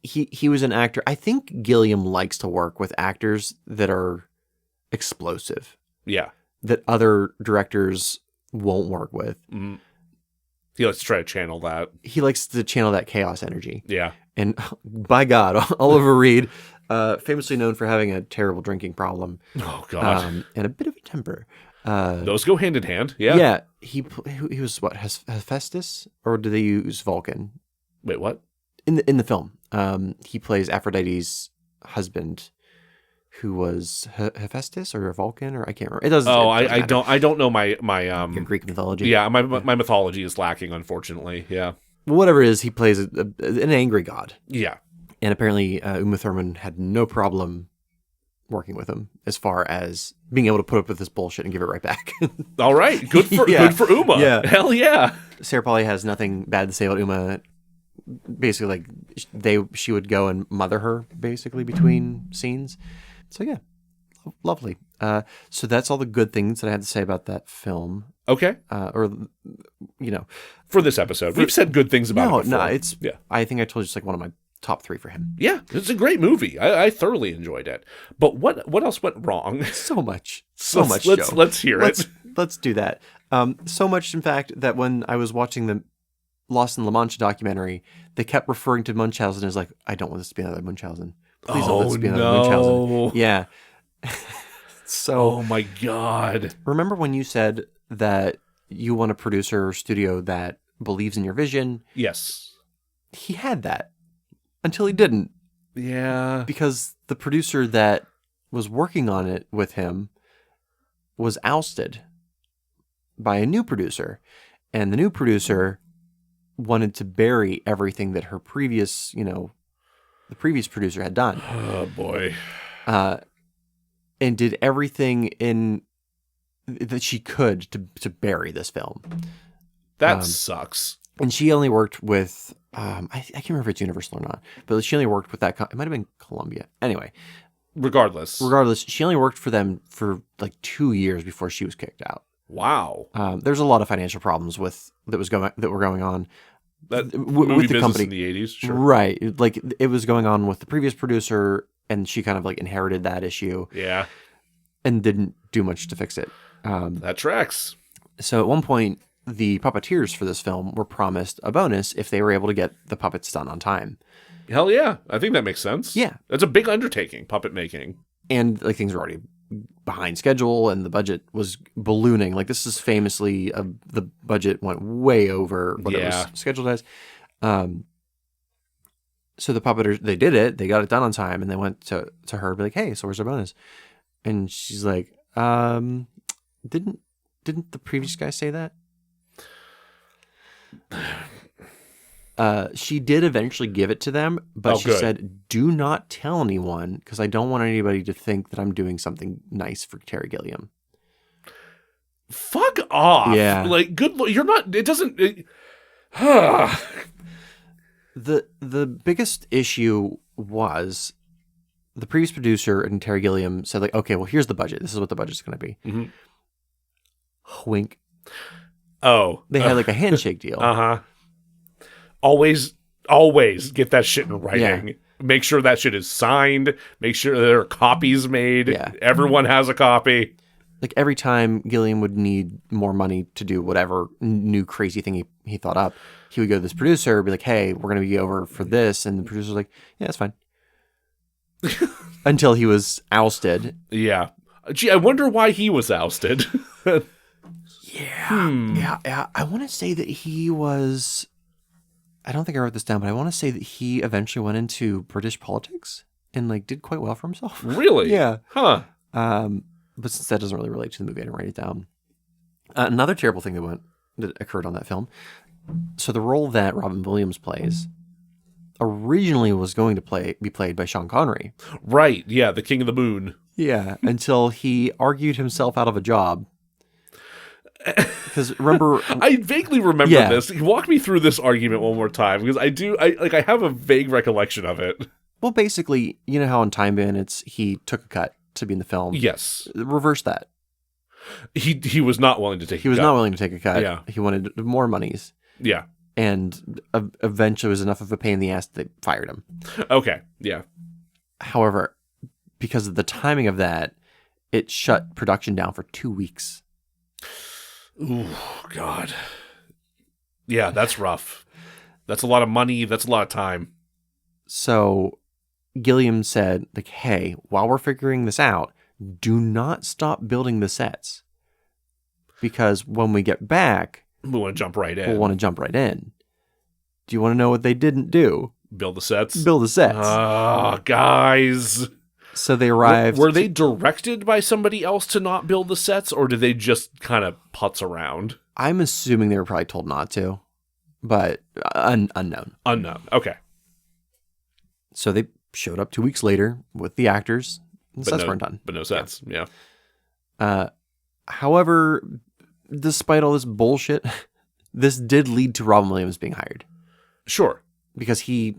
he was an actor. I think Gilliam likes to work with actors that are explosive. Yeah. That other directors won't work with. Mm-hmm. He likes to try to channel that. He likes to channel that chaos energy. Yeah. And by God, Oliver Reed, famously known for having a terrible drinking problem. Oh, God. And a bit of a temper. Those go hand in hand. Yeah. Yeah. He was what? Hephaestus? Or do they use Vulcan? Wait, what? In the film. He plays Aphrodite's husband, who was Hephaestus or Vulcan, or I can't remember. It doesn't. I don't know my your Greek mythology. Yeah, my mythology is lacking, unfortunately. Yeah. Well, whatever it is, he plays an angry god. Yeah. And apparently, Uma Thurman had no problem working with him as far as being able to put up with this bullshit and give it right back. All right. Good for Uma. Yeah. Hell yeah. Sarah Polley has nothing bad to say about Uma. Basically, she would go and mother her, basically, between scenes. So, yeah. Lovely. So that's all the good things that I had to say about that film. Okay. For this episode. We've said good things about it before. No, I think I told you it's like one of my top 3 for him. Yeah, it's a great movie. I thoroughly enjoyed it. But what else went wrong? So much. Let's hear it. Let's do that. So much, in fact, that when I was watching the Lost in La Mancha documentary, they kept referring to Munchausen as like, I don't want this to be another Munchausen. Please don't let this be another Munchausen. Yeah. So, oh my God. Remember when you said that you want a producer or studio that believes in your vision? Yes. He had that until he didn't. Yeah. Because the producer that was working on it with him was ousted by a new producer. And the new producer wanted to bury everything that her previous, the previous producer had done. Oh, boy. And did everything that she could to bury this film. That sucks. And she only worked with, I can't remember if it's Universal or not, but she only worked with that. It might have been Columbia. Anyway. Regardless, she only worked for them for like 2 years before she was kicked out. Wow. There's a lot of financial problems that were going on. With the company in the 80s, sure. Right. Like it was going on with the previous producer, and she kind of like inherited that issue. Yeah. And didn't do much to fix it. That tracks. So at one point, the puppeteers for this film were promised a bonus if they were able to get the puppets done on time. Hell yeah. I think that makes sense. Yeah. That's a big undertaking, puppet making. And like things were already behind schedule and the budget was ballooning. Like this is famously, the budget went way over what it was scheduled as. So the puppeteers, they did it. They got it done on time, and they went to her, be like, "Hey, so where's our bonus?" And she's like, "Didn't the previous guy say that?" She did eventually give it to them, but she said, "Do not tell anyone because I don't want anybody to think that I'm doing something nice for Terry Gilliam." Fuck off! Yeah, like good. You're not. It doesn't. The biggest issue was the previous producer and Terry Gilliam said, like, "Okay, well, here's the budget. This is what the budget's going to be." Mm-hmm. Wink. Oh, they had like a handshake deal. Always get that shit in writing. Yeah. Make sure that shit is signed. Make sure there are copies made. Yeah. Everyone has a copy. Like every time Gilliam would need more money to do whatever new crazy thing he thought up, he would go to this producer, be like, "Hey, we're going to be over for this." And the producer's like, "Yeah, that's fine." Until he was ousted. Yeah. Gee, I wonder why he was ousted. Yeah. I want to say that he was... I don't think I wrote this down, but I want to say that he eventually went into British politics and like did quite well for himself. Really? Yeah. Huh. But since that doesn't really relate to the movie, I didn't write it down. Another terrible thing that occurred on that film. So the role that Robin Williams plays originally was going to be played by Sean Connery. Right. Yeah. The King of the Moon. Yeah. Until he argued himself out of a job. Because remember, I vaguely remember this. Walk me through this argument one more time, because I have a vague recollection of it. Well, basically, you know how in Time Bandits he took a cut to be in the film. Yes, reverse that. He was not willing to take. He was not willing to take a cut. Yeah, he wanted more monies. Yeah, and eventually it was enough of a pain in the ass that they fired him. Okay, yeah. However, because of the timing of that, it shut production down for 2 weeks. Ooh, God. Yeah, that's rough. That's a lot of money. That's a lot of time. So Gilliam said, like, "Hey, while we're figuring this out, do not stop building the sets. Because when we get back, we want to jump right in. We'll want to jump right in." Do you want to know what they didn't do? Build the sets? Build the sets. Guys. So they arrived. Were they directed by somebody else to not build the sets, or did they just kind of putz around? I'm assuming they were probably told not to, but unknown. Unknown. Okay. So they showed up 2 weeks later with the actors, Sets weren't done. But no sets, yeah. However, despite all this bullshit, this did lead to Robin Williams being hired. Sure. Because he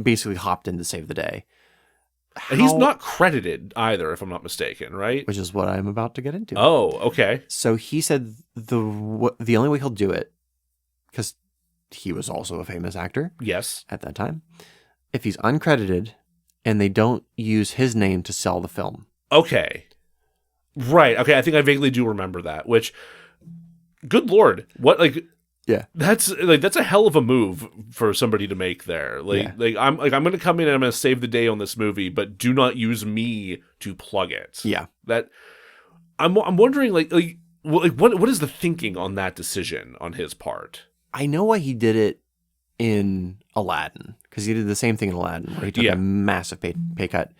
basically hopped in to save the day. And he's not credited either, if I'm not mistaken, right? Which is what I'm about to get into. Oh, okay. So he said the only way he'll do it, because he was also a famous actor. Yes. At that time. If he's uncredited and they don't use his name to sell the film. Okay. Right. Okay, I think I vaguely do remember that, which, good Lord, what, like... Yeah, that's a hell of a move for somebody to make there. I'm going to come in and I'm going to save the day on this movie, but do not use me to plug it. Yeah, that I'm wondering what is the thinking on that decision on his part? I know why he did it in Aladdin, because he did the same thing in Aladdin where he took a massive pay cut,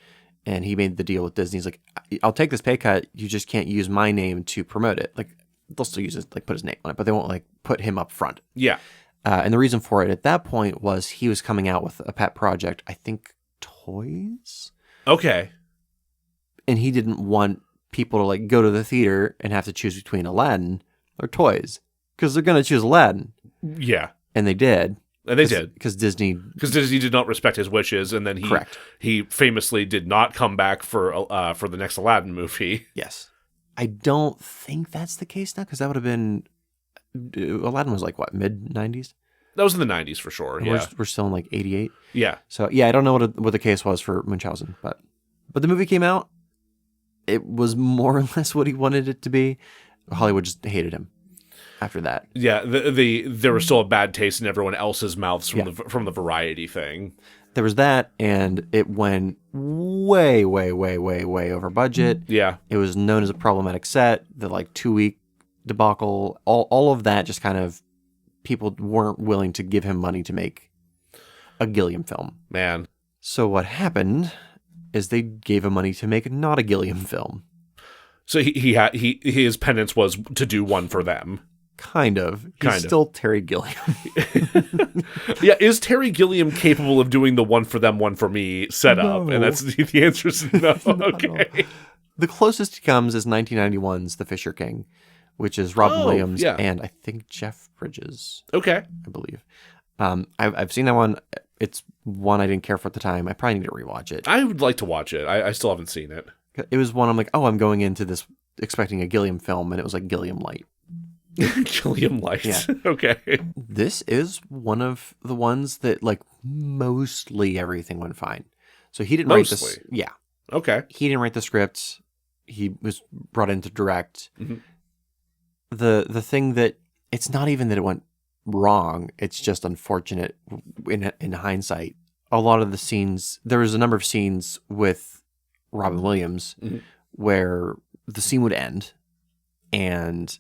and he made the deal with Disney. He's like, I'll take this pay cut. You just can't use my name to promote it. Like, they'll still use it, like put his name on it, but they won't like put him up front. Yeah. And the reason for it at that point was he was coming out with a pet project, I think toys. Okay. And he didn't want people to like go to the theater and have to choose between Aladdin or toys, because they're going to choose Aladdin. Yeah. And they did. And they did. Because Disney did not respect his wishes, and then he famously did not come back for the next Aladdin movie. Yes. I don't think that's the case now, because that would have been... Aladdin was like, what, mid-90s? That was in the 90s for sure, and yeah. We're still in like 88. Yeah. So, yeah, I don't know what the case was for Munchausen, but the movie came out. It was more or less what he wanted it to be. Hollywood just hated him after that. Yeah, there was still a bad taste in everyone else's mouths from the Variety thing. There was that, and it went way, way, way, way, way over budget. Yeah. It was known as a problematic set, the like 2-week debacle, all of that just kind of, people weren't willing to give him money to make a Gilliam film. Man. So what happened is they gave him money to make not a Gilliam film. So his penance was to do one for them. Kind of. He's still Terry Gilliam. Yeah, is Terry Gilliam capable of doing the one for them, one for me setup? No. And that's the answer is no. Okay. The closest he comes is 1991's The Fisher King, which is Robin Williams and I think Jeff Bridges. Okay. I believe. I've seen that one. It's one I didn't care for at the time. I probably need to rewatch it. I would like to watch it. I still haven't seen it. It was one I'm like, I'm going into this expecting a Gilliam film, and it was like Gilliam Light. Gilliam Light. Yeah. Okay. This is one of the ones that like mostly everything went fine. So he didn't write this. Yeah. Okay. He didn't write the script. He was brought in to direct. Mm-hmm. The thing that it's not even that it went wrong. It's just unfortunate in hindsight. A lot of the scenes, there was a number of scenes with Robin Williams where the scene would end and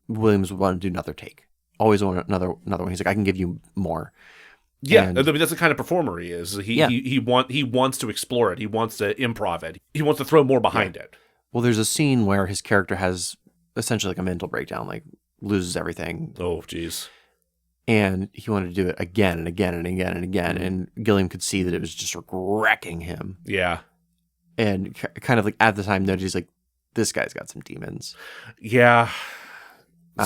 Williams would want to do another take. Always want another one. He's like, I can give you more. Yeah, I mean, that's the kind of performer he is. He wants to explore it. He wants to improv it. He wants to throw more behind it. Well, there's a scene where his character has essentially like a mental breakdown, like loses everything. Oh, jeez. And he wanted to do it again and again and again and again. And Gilliam could see that it was just wrecking him. Yeah. And kind of like at the time noted, he's like, this guy's got some demons. Yeah.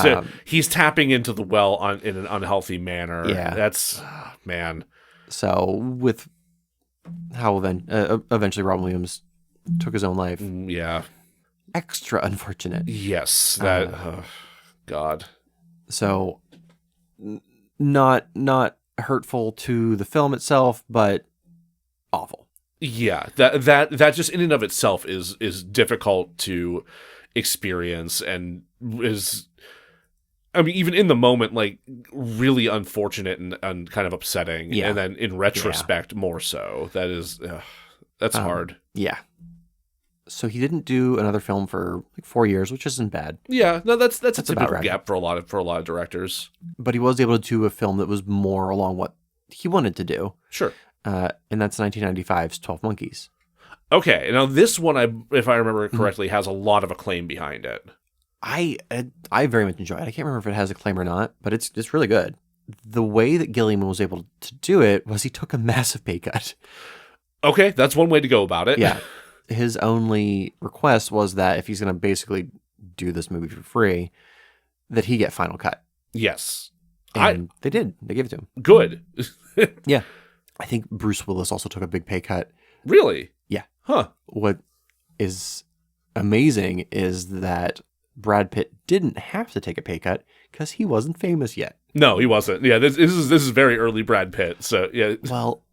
So he's tapping into the well in an unhealthy manner. Yeah. That's, man. So with how eventually Robin Williams took his own life. Yeah. Extra unfortunate. Yes. That, God. So not hurtful to the film itself, but awful. Yeah. That just in and of itself is difficult to experience and is, I mean, even in the moment, like really unfortunate and kind of upsetting. Yeah. And then in retrospect, more so. That is, that's hard. Yeah. So he didn't do another film for like 4 years, which isn't bad. Yeah, no, that's a typical right. gap for a lot of directors. But he was able to do a film that was more along what he wanted to do. Sure. And that's 1995's 12 Monkeys. Okay, now this one, if I remember correctly, has a lot of acclaim behind it. I very much enjoy it. I can't remember if it has acclaim or not, but it's really good. The way that Gilliam was able to do it was he took a massive pay cut. Okay, that's one way to go about it. Yeah. his only request was that if he's going to basically do this movie for free, that he get final cut. Yes. And they did. They gave it to him. Good. Yeah. I think Bruce Willis also took a big pay cut. Really? Yeah. Huh. What is amazing is that Brad Pitt didn't have to take a pay cut because he wasn't famous yet. No, he wasn't. Yeah, this is very early Brad Pitt. So yeah. Well,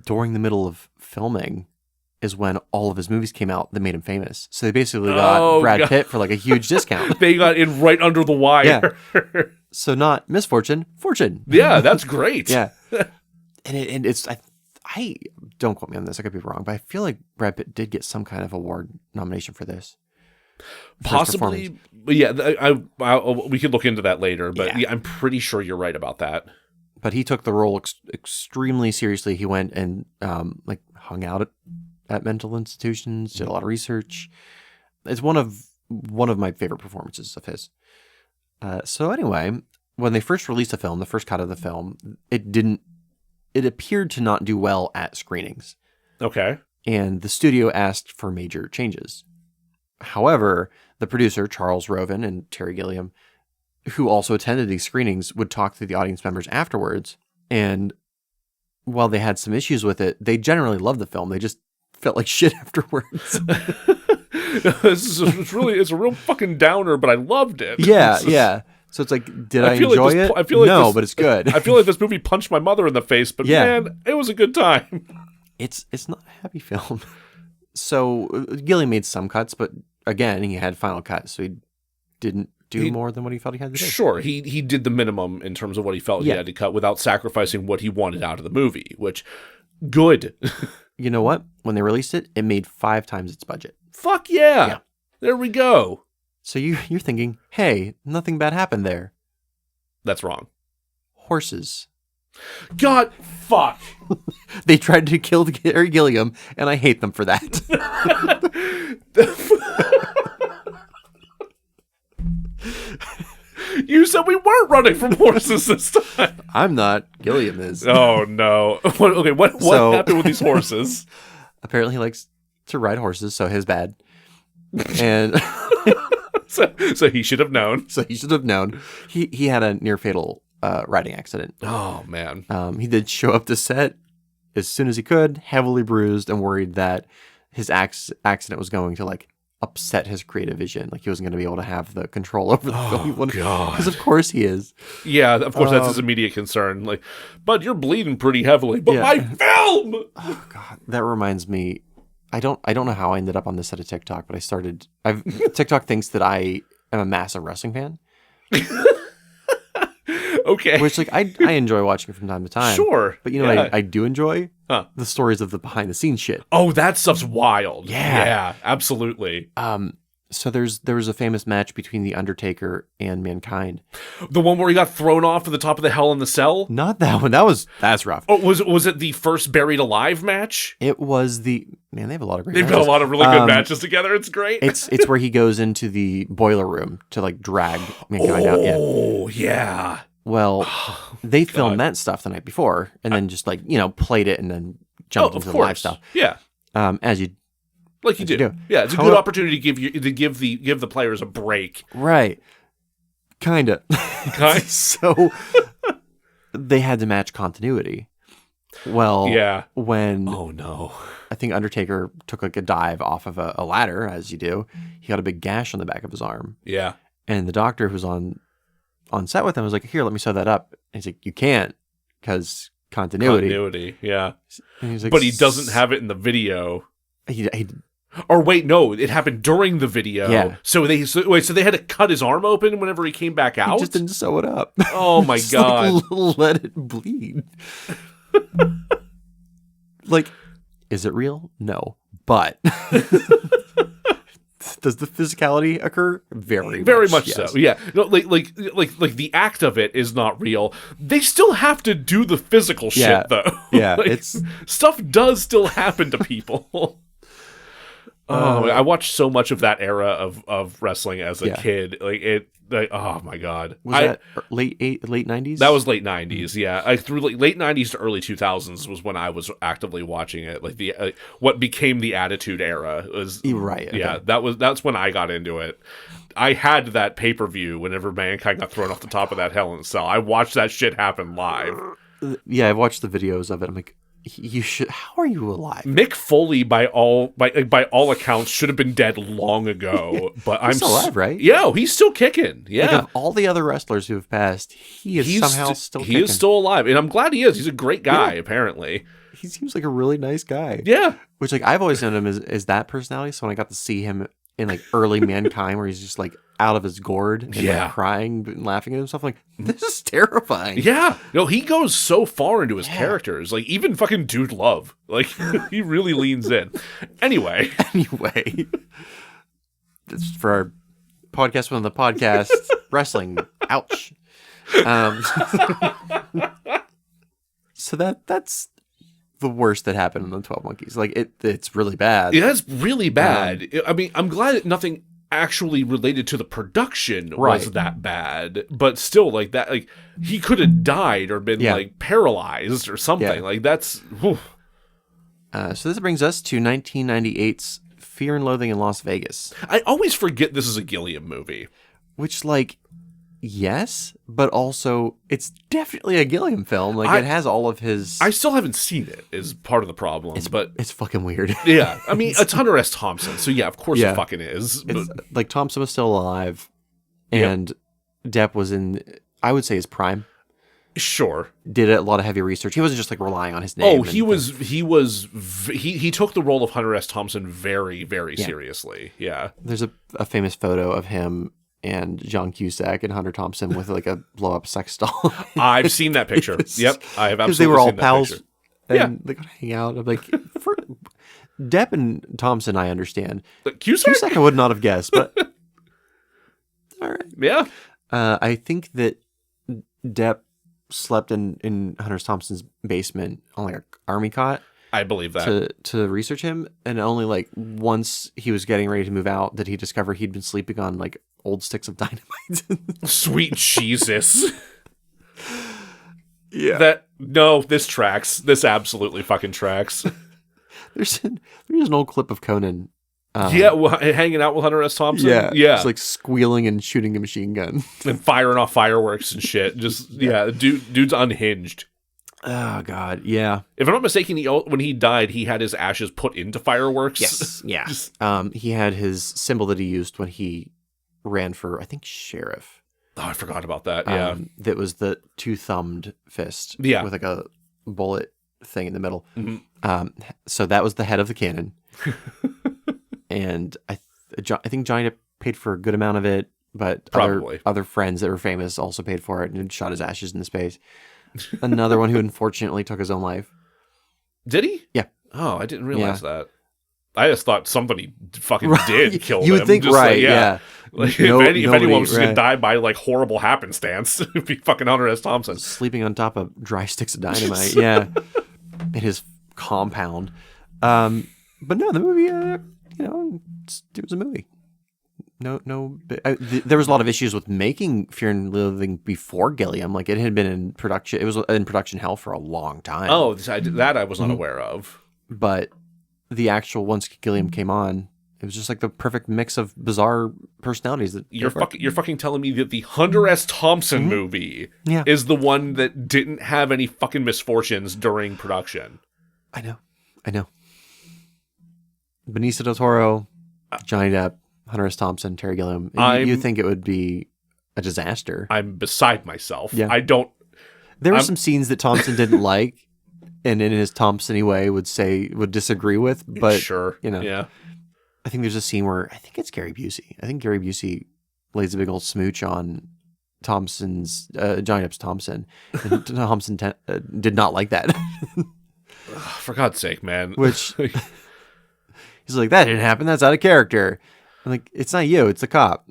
during the middle of filming is when all of his movies came out that made him famous. So they basically got Brad Pitt for like a huge discount. They got in right under the wire. Yeah. So not misfortune, fortune. Yeah, that's great. Yeah. And it's I don't quote me on this. I could be wrong, but I feel like Brad Pitt did get some kind of award nomination for this. Possibly. Yeah, we could look into that later, but yeah, I'm pretty sure you're right about that. But he took the role extremely seriously. He went and hung out at mental institutions, did a lot of research. It's one of my favorite performances of his. So anyway, when they first released the film, the first cut of the film, it appeared to not do well at screenings. Okay. And the studio asked for major changes. However, the producer, Charles Roven and Terry Gilliam, who also attended these screenings, would talk to the audience members afterwards. And while they had some issues with it, they generally loved the film. They just felt like shit afterwards. It's a real fucking downer, but I loved it. Yeah. So it's like, did I enjoy it? I feel like no, but it's good. I feel like this movie punched my mother in the face, but man, it was a good time. It's not a happy film. So Gilliam made some cuts, but again, he had final cut, so he didn't do more than what he felt he had to do. Sure, he did the minimum in terms of what he felt he had to cut without sacrificing what he wanted out of the movie, which, good. You know what? When they released it, it made 5 times its budget. Fuck yeah. There we go. So you're thinking, hey, nothing bad happened there. That's wrong. Horses. God, fuck. They tried to kill Terry Gilliam, and I hate them for that. You said we weren't running from horses this time. I'm not. Gilliam is. Oh, no. What happened with these horses? Apparently he likes to ride horses, so his bad. And so he should have known. So he should have known. He had a near fatal riding accident. Oh, man. He did show up to set as soon as he could, heavily bruised and worried that his accident was going to upset his creative vision. Like he wasn't going to be able to have the control over the film. Oh, God. Because of course he is. Yeah, of course that's his immediate concern. Like, but you're bleeding pretty heavily. But my film! Oh, God. That reminds me. I don't know how I ended up on this set of TikTok, but TikTok thinks that I am a massive wrestling fan. Okay. Which I enjoy watching it from time to time. Sure. But you know what I do enjoy? The stories of the behind the scenes shit. Oh, that stuff's wild. Yeah. Yeah, absolutely. So there was a famous match between the Undertaker and Mankind. The one where he got thrown off to the top of the Hell in the Cell? Not that one. That's rough. Oh, was it the first Buried Alive match? It was they have a lot of great They've matches. got a lot of really good matches together. It's great. It's where he goes into the boiler room to drag Mankind out. Yeah. Oh, yeah. Well, they filmed that stuff the night before and then just played it and then jumped into the live stuff. Yeah. As you Like you do. Yeah, it's a good opportunity to give the players a break. Right. Kinda. So they had to match continuity. Well, when oh no, I think Undertaker took a dive off of a ladder, as you do. He got a big gash on the back of his arm. Yeah. And the doctor who's on set with him was like, "Here, let me sew that up." And he's like, "You can't, because continuity." Yeah. And he's like, but he doesn't have it in the video. He Or wait, no, it happened during the video. Yeah. So they had to cut his arm open whenever he came back out? He just didn't sew it up. Oh my God. Let it bleed. Is it real? No. But does the physicality occur? Very much so. Yes. Yeah. No, like the act of it is not real. They still have to do the physical shit though. Yeah. It's stuff does still happen to people. Oh, I watched so much of that era of wrestling as a Yeah. kid. Oh my god, Was that late 90s? that was late 90s. Yeah, through late 90s to early 2000s was when I was actively watching it. Like what became the Attitude Era was right. Okay. Yeah, that's when I got into it. I had that pay-per-view whenever Mankind got thrown off the top of that Hell in a Cell. I watched that shit happen live. Yeah, I've watched the videos of it. I'm like, you should. How are you alive? Mick Foley, by all accounts, should have been dead long ago. But He's still alive, right? Yeah, he's still kicking. Yeah, Like, of all the other wrestlers who have passed, he's somehow still he kicking. is still alive, and I'm glad he is. He's a great guy, apparently. He seems like a really nice guy. Yeah, Which, like, I've always known him as that personality. So when I got to see him in like early Mankind, where he's just like out of his gourd and like, crying and laughing at himself, I'm like, this is terrifying. yeah. No, he goes so far into his characters. Like even fucking Dude Love, like he really leans in. Anyway, This is for our podcast from the podcast wrestling. Ouch. So that's the worst that happened in the 12 Monkeys. Like it's really bad. yeah, that's really bad. I mean, I'm glad that nothing actually related to the production was that bad, but still, like that, like he could have died or been like paralyzed or something. Yeah. Like that's. So this brings us to 1998's Fear and Loathing in Las Vegas, I always forget this is a Gilliam movie. which, like, yes, but also it's definitely a Gilliam film. Like, it has all of his. I still haven't seen it. Is part of the problem, but it's fucking weird. yeah, I mean, it's Hunter S. Thompson, so yeah, of course it fucking is. It's, like, Thompson was still alive, and Depp was in, I would say, his prime. Sure, did a lot of heavy research. He wasn't just like relying on his name. Oh, he took the role of Hunter S. Thompson very, very seriously. Yeah, there's a famous photo of him and John Cusack and Hunter Thompson with like a blow up sex doll. I've seen that picture. Yep, I have absolutely. Because they were all seen that pals. picture. And they got to hang out. I'm like, for Depp and Thompson, I understand. Cusack, I would not have guessed, but all right. Yeah, I think that Depp slept in Hunter Thompson's basement on like an army cot. I believe that. To research him, and only like once he was getting ready to move out did he discover he'd been sleeping on like old sticks of dynamite. Sweet Jesus. Yeah. This tracks. This absolutely fucking tracks. There's an old clip of Conan. Hanging out with Hunter S. Thompson. Yeah. Yeah. Just like squealing and shooting a machine gun. And firing off fireworks and shit. Just, dude's unhinged. Oh, God. Yeah. If I'm not mistaken, when he died, he had his ashes put into fireworks. Yes. Yeah. He had his symbol that he used when he ran for, I think, sheriff. Oh, I forgot about that. Yeah. That was the two-thumbed fist. Yeah. With like a bullet thing in the middle. Mm-hmm. So that was the head of the cannon. And I think Johnny Depp paid for a good amount of it, but other friends that were famous also paid for it and shot his ashes into space. Another one who unfortunately took his own life. Did he? Yeah. Oh, I didn't realize that. I just thought somebody fucking did kill him. You would think, just right? Yeah. Like, if anyone was going to die by like horrible happenstance, it'd be fucking Hunter S. Thompson sleeping on top of dry sticks of dynamite. Yeah, in his compound. But no, the movie, it was a movie. There was a lot of issues with making Fear and Loathing before Gilliam. Like it had been in production. It was in production hell for a long time. Oh, that I was not aware of. But the actual once Gilliam came on, it was just like the perfect mix of bizarre personalities. That you're fucking telling me that the Hunter S. Thompson movie is the one that didn't have any fucking misfortunes during production. I know. Benicio del Toro, Johnny Depp, Hunter S. Thompson, Terry Gilliam. You think it would be a disaster? I'm beside myself. Yeah. I don't. There were some scenes that Thompson didn't like, and in his Thompson-y way would disagree with. But sure, yeah. I think there's a scene where I think it's Gary Busey. I think Gary Busey lays a big old smooch on Johnny Depp's Thompson, and Thompson did not like that. For God's sake, man! Which he's like, that didn't happen. That's out of character. I'm like, it's not you, it's the cop.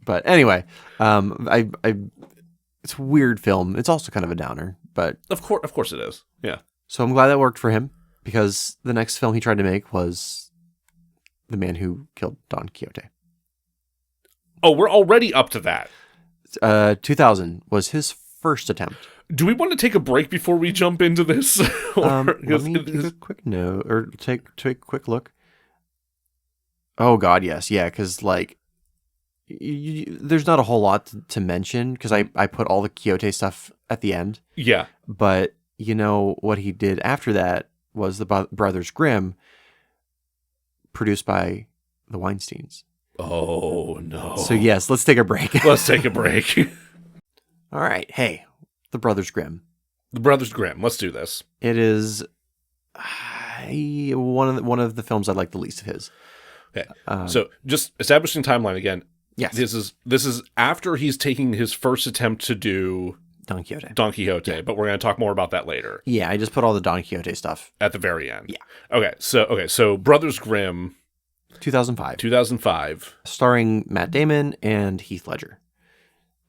But anyway, it's a weird film. It's also kind of a downer, but of course it is. Yeah. So I'm glad that worked for him. because the next film he tried to make was The Man Who Killed Don Quixote. Oh, we're already up to that. 2000 was his first attempt. Do we want to take a break before we jump into this? Let me take a quick note, or take a quick look. Oh God, yes, yeah, because like, there's not a whole lot to mention because I put all the Quixote stuff at the end. Yeah, but you know what he did after that was the Brothers Grimm, produced by the Weinsteins. Oh no! So yes, let's take a break. Let's take a break. All right, hey, the Brothers Grimm. The Brothers Grimm. Let's do this. It is one of the films I like the least of his. Okay, so just establishing timeline again. Yes, this is after he's taking his first attempt to do Don Quixote. Yeah. But we're going to talk more about that later. Yeah, I just put all the Don Quixote stuff at the very end. Yeah. Okay, so Brothers Grimm, 2005, starring Matt Damon and Heath Ledger.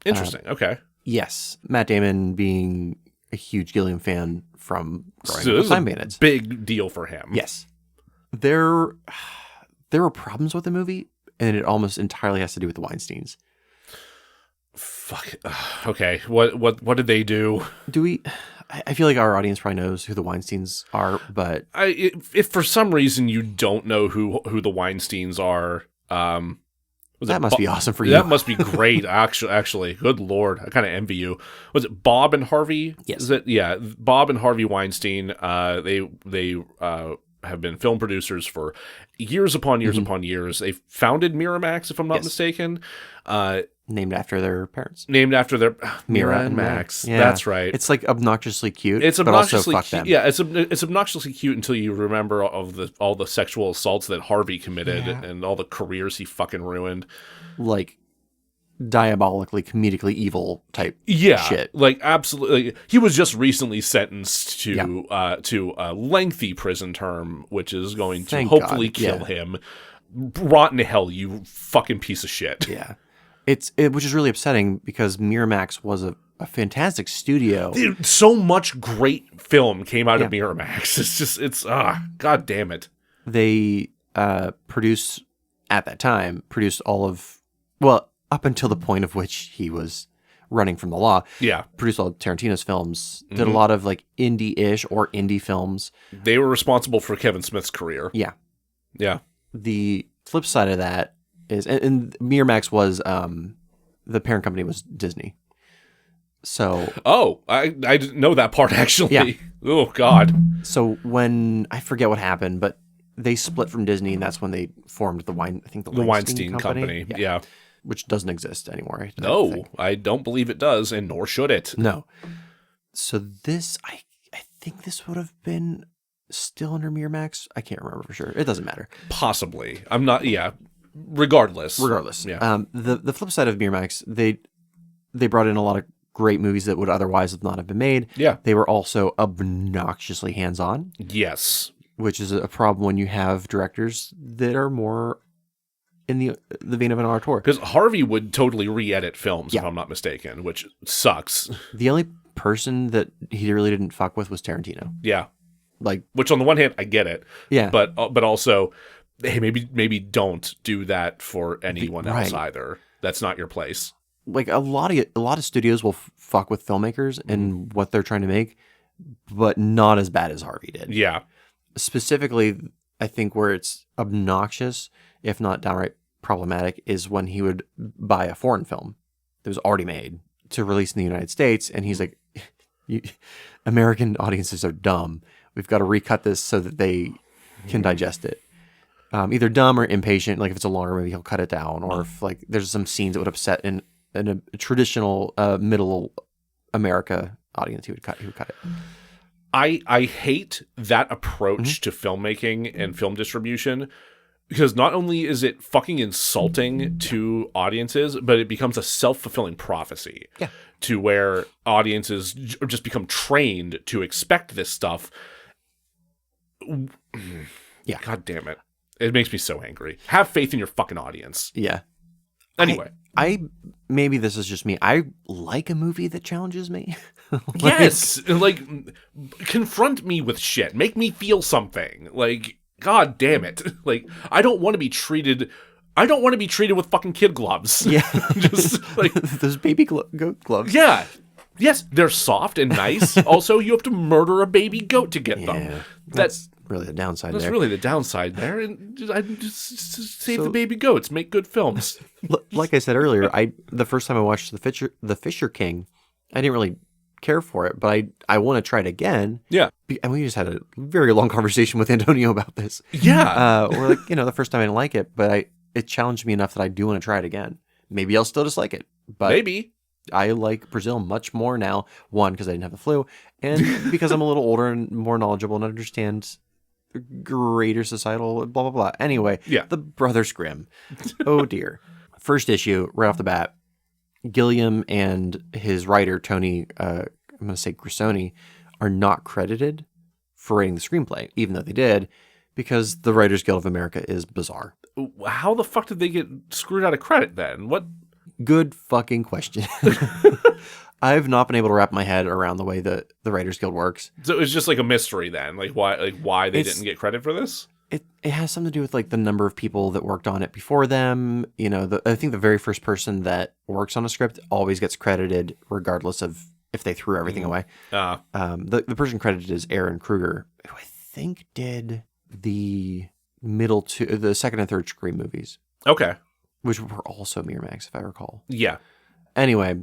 Interesting. Okay. Yes, Matt Damon being a huge Gilliam fan from growing up with Time Bandits. Big deal for him. Yes. There were problems with the movie, and it almost entirely has to do with the Weinsteins. Fuck. Okay. What did they do? I feel like our audience probably knows who the Weinsteins are, but if for some reason you don't know who the Weinsteins are, that must be awesome for you. That must be great. Actually, good Lord, I kind of envy you. Was it Bob and Harvey? Yes. Is it? Yeah, Bob and Harvey Weinstein. They have been film producers for years upon years upon years. They founded Miramax, if I'm not mistaken. Named after their parents. Named after their Mira and Max. Yeah. That's right. It's like obnoxiously cute. It's obnoxiously but also fuck them. Yeah, it's obnoxiously cute until you remember all the sexual assaults that Harvey committed and all the careers he fucking ruined. Like diabolically, comedically evil type shit. Like absolutely. He was just recently sentenced to a lengthy prison term, which is going to hopefully kill him. Rot in hell, you fucking piece of shit. Yeah. Which is really upsetting because Miramax was a fantastic studio. Dude, so much great film came out of Miramax. It's God damn it. They produced all of, up until the point of which he was running from the law. Yeah. Produced all of Tarantino's films, did a lot of like indie-ish or indie films. They were responsible for Kevin Smith's career. Yeah. Yeah. The flip side of that is, and Miramax was, the parent company was Disney. So. Oh, I didn't know that part actually. Yeah. Oh God. So when, I forget what happened, but they split from Disney and that's when they formed the Weinstein Company. Yeah. Which doesn't exist anymore. No, I don't believe it does, and nor should it. No. So this, I think this would have been still under Miramax. I can't remember for sure. It doesn't matter. Possibly. I'm not. Yeah. Regardless. Yeah. The flip side of Miramax, they brought in a lot of great movies that would otherwise not have been made. Yeah. They were also obnoxiously hands-on. Yes. Which is a problem when you have directors that are more in the vein of an auteur. Because Harvey would totally re-edit films, if I'm not mistaken, which sucks. The only person that he really didn't fuck with was Tarantino. Yeah. Like, which on the one hand, I get it. Yeah. But also, hey, maybe don't do that for anyone else either. That's not your place. Like a lot of studios will fuck with filmmakers and what they're trying to make, but not as bad as Harvey did. Yeah. Specifically, I think where it's obnoxious, if not downright problematic, is when he would buy a foreign film that was already made to release in the United States, and he's like, American audiences are dumb. We've got to recut this so that they can digest it. Either dumb or impatient. Like if it's a longer movie, he'll cut it down, or if like there's some scenes that would upset in a traditional middle America audience, he would cut it. I hate that approach to filmmaking and film distribution, because not only is it fucking insulting to audiences, but it becomes a self-fulfilling prophecy. Yeah. To where audiences just become trained to expect this stuff. Yeah. God damn it. It makes me so angry. Have faith in your fucking audience. Yeah. Anyway. maybe this is just me. I like a movie that challenges me. Yes, like confront me with shit. Make me feel something. Like, God damn it. Like, I don't want to be treated with fucking kid gloves. Yeah. Just like those baby goat gloves. Yeah. Yes, they're soft and nice. Also, you have to murder a baby goat to get them. That's really the downside That's there. really the downside there. And just save the baby goats. Make good films. Like I said earlier, the first time I watched The Fisher King, I didn't really care for it, but I want to try it again. Yeah. And we just had a very long conversation with Antonio about this. Yeah. We're like, the first time I didn't like it, but it challenged me enough that I do want to try it again. Maybe I'll still dislike it, but maybe. I like Brazil much more now. One, because I didn't have the flu, and because I'm a little older and more knowledgeable and understand greater societal blah, blah, blah. Anyway, the Brothers Grimm. Oh, dear. First issue, right off the bat, Gilliam and his writer, Tony, I'm going to say Grisoni, are not credited for writing the screenplay, even though they did, because the Writers Guild of America is bizarre. How the fuck did they get screwed out of credit then? What? Good fucking question. I've not been able to wrap my head around the way that the Writers Guild works. So it's just like a mystery then, like why they didn't get credit for this? It has something to do with like the number of people that worked on it before them. I think the very first person that works on a script always gets credited, regardless of if they threw everything away. The person credited is Aaron Kruger, who I think did the the second and third Scream movies. Okay. Which were also Miramax, if I recall. Yeah. Anyway,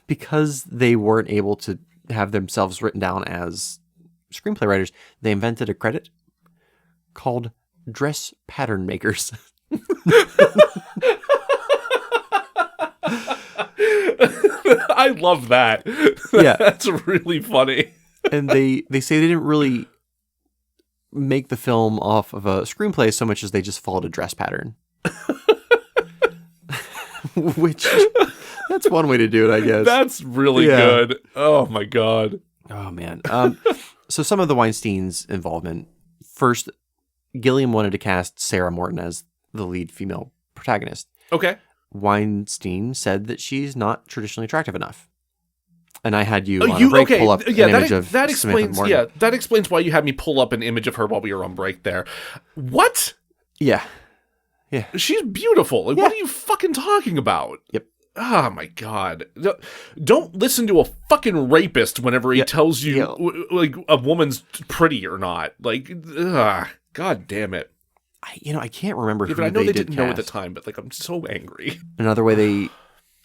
because they weren't able to have themselves written down as screenplay writers, they invented a credit called dress pattern makers. I love that. Yeah. That's really funny. And they say they didn't really make the film off of a screenplay so much as they just followed a dress pattern. Which, that's one way to do it, I guess. That's really good. Oh, my God. Oh, man. So some of the Weinstein's involvement. First, Gilliam wanted to cast Sarah Morton as the lead female protagonist. Okay. Weinstein said that she's not traditionally attractive enough. And I had you on a break pull up an image of that Samantha explains. Morton. Yeah, that explains why you had me pull up an image of her while we were on break there. What? Yeah. Yeah. She's beautiful. Like, what are you fucking talking about? Yep. Oh, my God. Don't listen to a fucking rapist whenever he tells you, like, a woman's pretty or not. Like, God damn it. I can't remember who I know they didn't cast. know at the time, but, like, I'm so angry. Another way they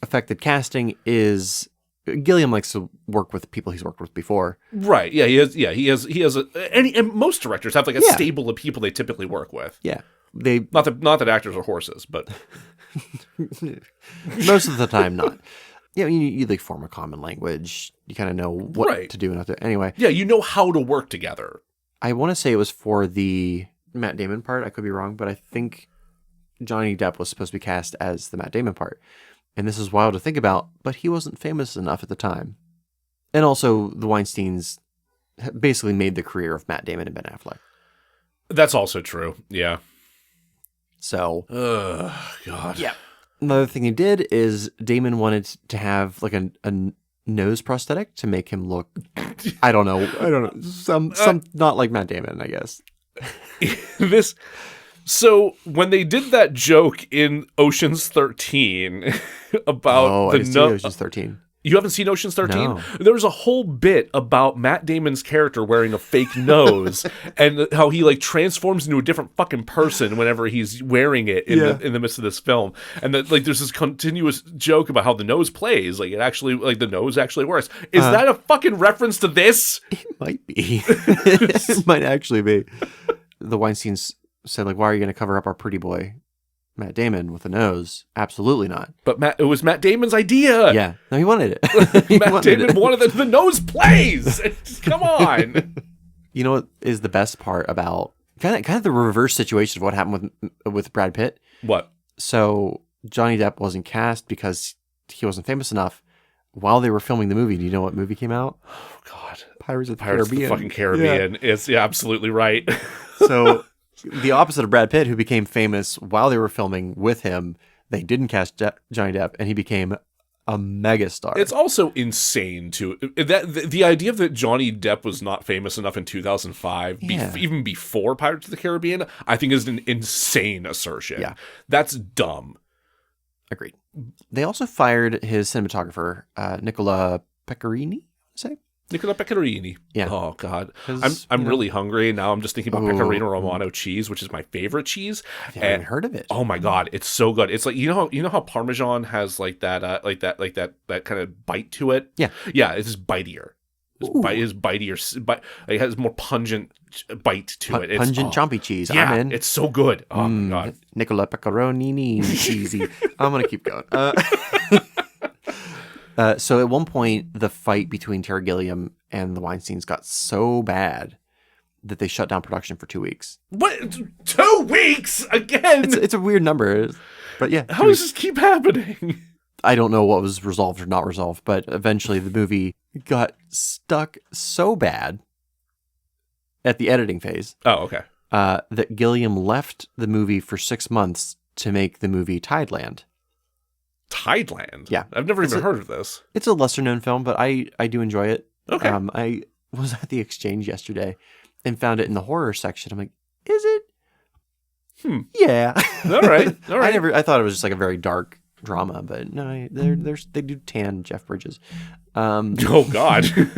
affected casting is Gilliam likes to work with people he's worked with before. Right. Yeah, he has and most directors have, like, a stable of people they typically work with. Yeah. Not that actors are horses, but most of the time not. Yeah, you like form a common language. You kind of know what to do and not to. Anyway. Yeah, you know how to work together. I want to say it was for the Matt Damon part. I could be wrong, but I think Johnny Depp was supposed to be cast as the Matt Damon part. And this is wild to think about, but he wasn't famous enough at the time. And also, the Weinsteins basically made the career of Matt Damon and Ben Affleck. That's also true. Yeah. So, God. Yeah. Another thing he did is Damon wanted to have like a nose prosthetic to make him look, I don't know, some not like Matt Damon, I guess. So when they did that joke in Ocean's 13 about Ocean's 13. You haven't seen Ocean's 13? No. There was a whole bit about Matt Damon's character wearing a fake nose and how he like transforms into a different fucking person whenever he's wearing it in the midst of this film. And that like there's this continuous joke about how the nose plays, like it actually like the nose actually works. Is that a fucking reference to this? It might be. It might actually be. The Weinsteins said like, why are you going to cover up our pretty boy Matt Damon with a nose? Absolutely not. But it was Matt Damon's idea. Yeah. No, he wanted it. Matt Damon wanted the nose plays. Come on. You know what is the best part about kind of the reverse situation of what happened with Brad Pitt? What? So Johnny Depp wasn't cast because he wasn't famous enough. While they were filming the movie, do you know what movie came out? Oh God, Pirates of the Caribbean. Caribbean. Of the fucking Caribbean. Yeah. It's absolutely right. So the opposite of Brad Pitt, who became famous while they were filming with him, They didn't cast Johnny Depp, and he became a megastar. It's also insane that the idea that Johnny Depp was not famous enough in 2005, even before Pirates of the Caribbean, I think is an insane assertion. Yeah. That's dumb. Agreed. They also fired his cinematographer, Nicola Pecorini, Nicola Pecorini. Yeah. Oh, God. I'm really hungry. Now I'm just thinking about Pecorino Romano cheese, which is my favorite cheese. I haven't even heard of it. Oh, my God. It's so good. It's like, you know how Parmesan has like that kind of bite to it? Yeah. Yeah, it's just bitier. It's bitier. But it has more pungent bite to it. It's pungent chompy cheese. Yeah, I'm in. It's so good. Oh, my God. Nicola Pecorini cheesy. I'm going to keep going. So at one point, the fight between Terry Gilliam and the Weinsteins got so bad that they shut down production for 2 weeks. What? 2 weeks? Again? It's a weird number. But yeah. How does this keep happening? I don't know what was resolved or not resolved, but eventually the movie got stuck so bad at the editing phase. Oh, okay. That Gilliam left the movie for 6 months to make the movie Tideland. Tideland? Yeah. I've never even heard of this. It's a lesser known film, but I do enjoy it. Okay. I was at the Exchange yesterday and found it in the horror section. I'm like, is it? Yeah. All right. I thought it was just like a very dark drama, but no, they do tan Jeff Bridges. Oh God. I'm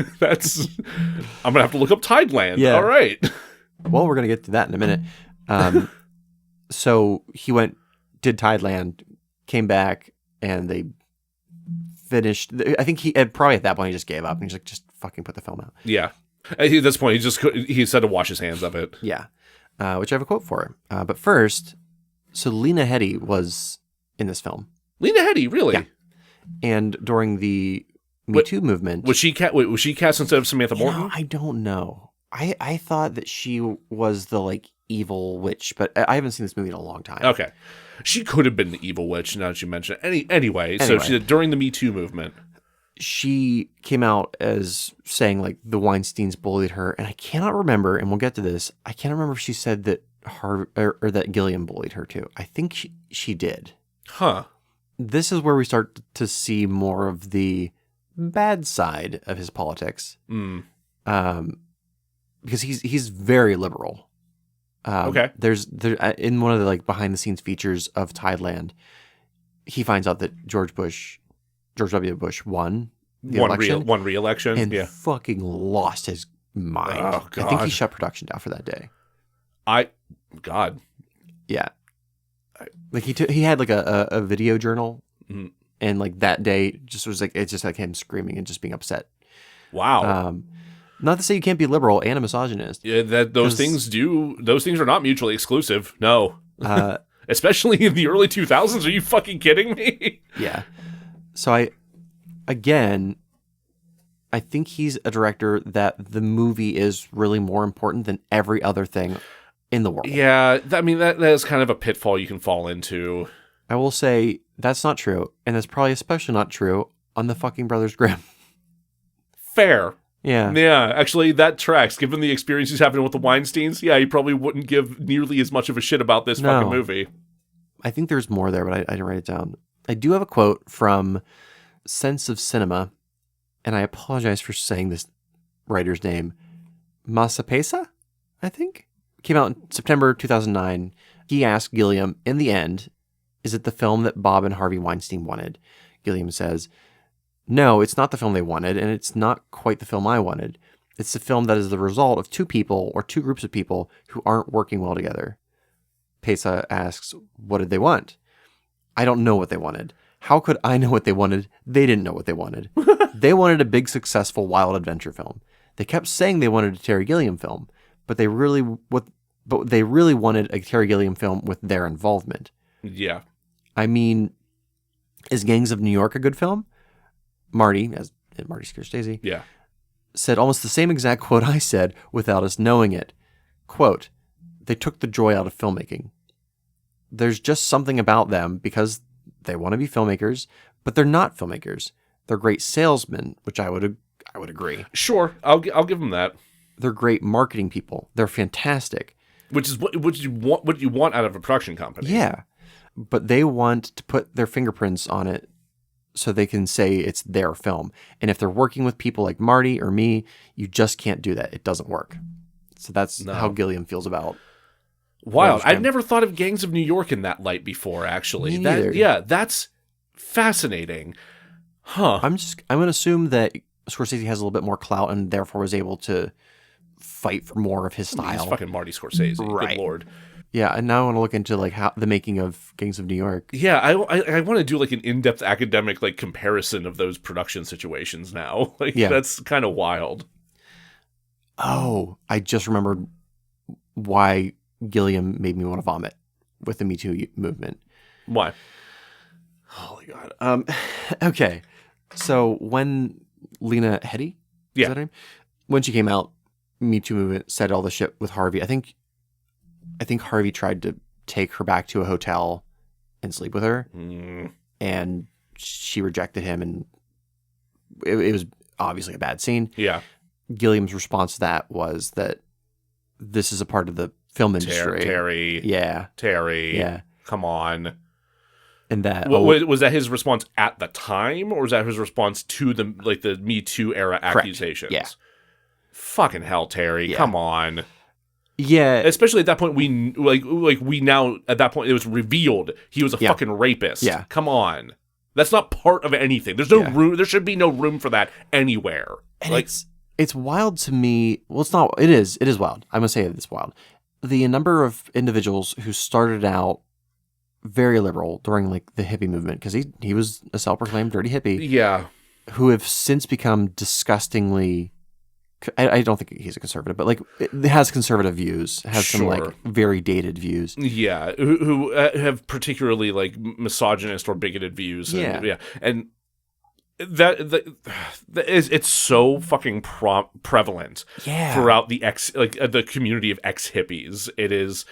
gonna have to look up Tideland. Yeah. All right. Well, we're gonna get to that in a minute. So he did Tideland, came back, and they finished. I think probably at that point he just gave up and he's like, just fucking put the film out. Yeah. At this point, he said to wash his hands of it. Yeah. Which I have a quote for. But first, so Lena Headey was in this film. Lena Headey, really? Yeah. And during the Me Too movement, was she cast instead of Samantha Morton? I don't know. I thought that she was the like evil witch, but I haven't seen this movie in a long time. Okay. She could have been the evil witch, now that you mention it. Anyway, so she did during the Me Too movement. She came out as saying like the Weinsteins bullied her, and I cannot remember, and we'll get to this, I can't remember if she said that or that Gilliam bullied her too. I think she did. Huh. This is where we start to see more of the bad side of his politics. Because he's very liberal. Okay. There's in one of the like behind the scenes features of Tideland, he finds out that George W. Bush won the election. One re-election. And fucking lost his mind. Oh, God. I think he shut production down for that day. God. Yeah. Like he had like a video journal, and like that day just was like, it's just like him screaming and just being upset. Wow. Not to say you can't be liberal and a misogynist. Yeah, those things are not mutually exclusive. No. Especially in the early 2000s. Are you fucking kidding me? Yeah. So I think he's a director that the movie is really more important than every other thing in the world. Yeah, I mean, that is kind of a pitfall you can fall into. I will say that's not true, and that's probably especially not true on the fucking Brothers Grimm. Fair. Yeah. Yeah, actually, that tracks. Given the experience he's having with the Weinsteins, yeah, he probably wouldn't give nearly as much of a shit about this fucking movie. I think there's more there, but I didn't write it down. I do have a quote from Sense of Cinema, and I apologize for saying this writer's name. Masapesa, I think? Came out in September 2009. He asked Gilliam, in the end, is it the film that Bob and Harvey Weinstein wanted? Gilliam says, no, it's not the film they wanted, and it's not quite the film I wanted. It's the film that is the result of two people or two groups of people who aren't working well together. Pesa asks, what did they want? I don't know what they wanted. How could I know what they wanted? They didn't know what they wanted. They wanted a big, successful, wild adventure film. They kept saying they wanted a Terry Gilliam film, but they really wanted a Terry Gilliam film with their involvement. Yeah. I mean, is Gangs of New York a good film? Marty Scorsese, said almost the same exact quote I said without us knowing it. Quote, they took the joy out of filmmaking. There's just something about them because they want to be filmmakers, but they're not filmmakers. They're great salesmen, which I would agree. Sure, I'll give them that. They're great marketing people. They're fantastic. Which is what you want out of a production company. Yeah. but they want to put their fingerprints on it so they can say it's their film. And if they're working with people like Marty or me, you just can't do that. It doesn't work. So that's how Gilliam feels about. Wild. I've never thought of Gangs of New York in that light before, actually. Me neither. That's fascinating. Huh. I'm going to assume that Scorsese has a little bit more clout and therefore was able to fight for more of his style. He's fucking Marty Scorsese. Right. Good Lord. Yeah, and now I want to look into like how the making of Gangs of New York. Yeah, I want to do like an in-depth academic like comparison of those production situations now. Like that's kind of wild. Oh, I just remembered why Gilliam made me want to vomit with the Me Too movement. Why? Holy God. Okay. So when Lena Headey, is that her name? When she came out, Me Too movement said all the shit with Harvey. I think Harvey tried to take her back to a hotel and sleep with her, and she rejected him, and it was obviously a bad scene. Yeah. Gilliam's response to that was that this is a part of the film industry. Terry. Yeah. Terry. Yeah. Come on. And that was that his response at the time, or was that his response to the Me Too era accusations? Yeah. Fucking hell, Terry. Yeah. Come on. Yeah. Especially at that point, we now at that point it was revealed he was a fucking rapist. Yeah. Come on. That's not part of anything. There's no room. There should be no room for that anywhere. And it's wild to me. Well, it's not. It is wild. I'm gonna say it's wild. The number of individuals who started out very liberal during like the hippie movement, because he was a self-proclaimed dirty hippie. Yeah. Who have since become disgustingly. I don't think he's a conservative, but like it has conservative views, has some like very dated views. Yeah, who have particularly like misogynist or bigoted views. And it's so fucking prevalent. Throughout the the community of ex hippies. It is.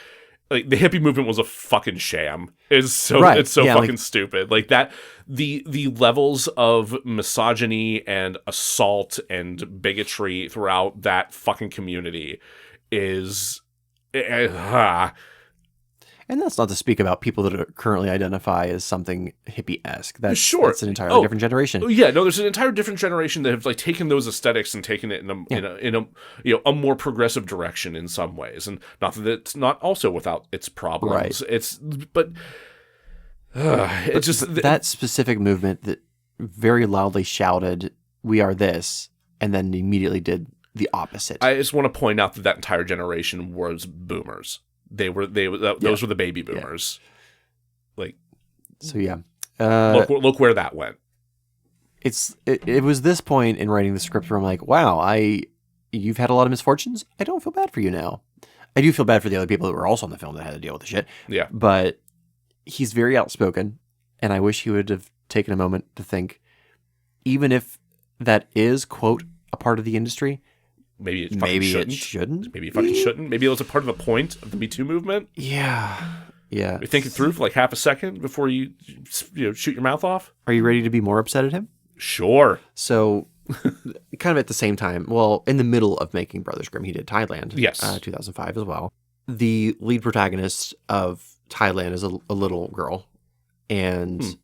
Like the hippie movement was a fucking sham. It's so fucking stupid. Like that, the levels of misogyny and assault and bigotry throughout that fucking community is. And that's not to speak about people that currently identify as something hippie-esque. That's an entirely different generation. Yeah, no, there's an entire different generation that have like taken those aesthetics and taken it in a more progressive direction in some ways, and not that it's not also without its problems. Right. It's just that specific movement that very loudly shouted, "We are this," and then immediately did the opposite. I just want to point out that entire generation was boomers. Those were the baby boomers. Yeah. Look where that went. It was this point in writing the script where I'm like, wow, you've had a lot of misfortunes. I don't feel bad for you now. I do feel bad for the other people that were also on the film that had to deal with the shit. Yeah. But he's very outspoken, and I wish he would have taken a moment to think, even if that is, quote, a part of the industry, maybe it shouldn't. Maybe it fucking shouldn't. Maybe it was a part of the point of the Me Too movement. Yeah. You think it through for like half a second before you shoot your mouth off. Are you ready to be more upset at him? Sure. So, kind of at the same time, well, in the middle of making Brothers Grimm, he did Tideland. Yes. 2005 as well. The lead protagonist of Tideland is a little girl. And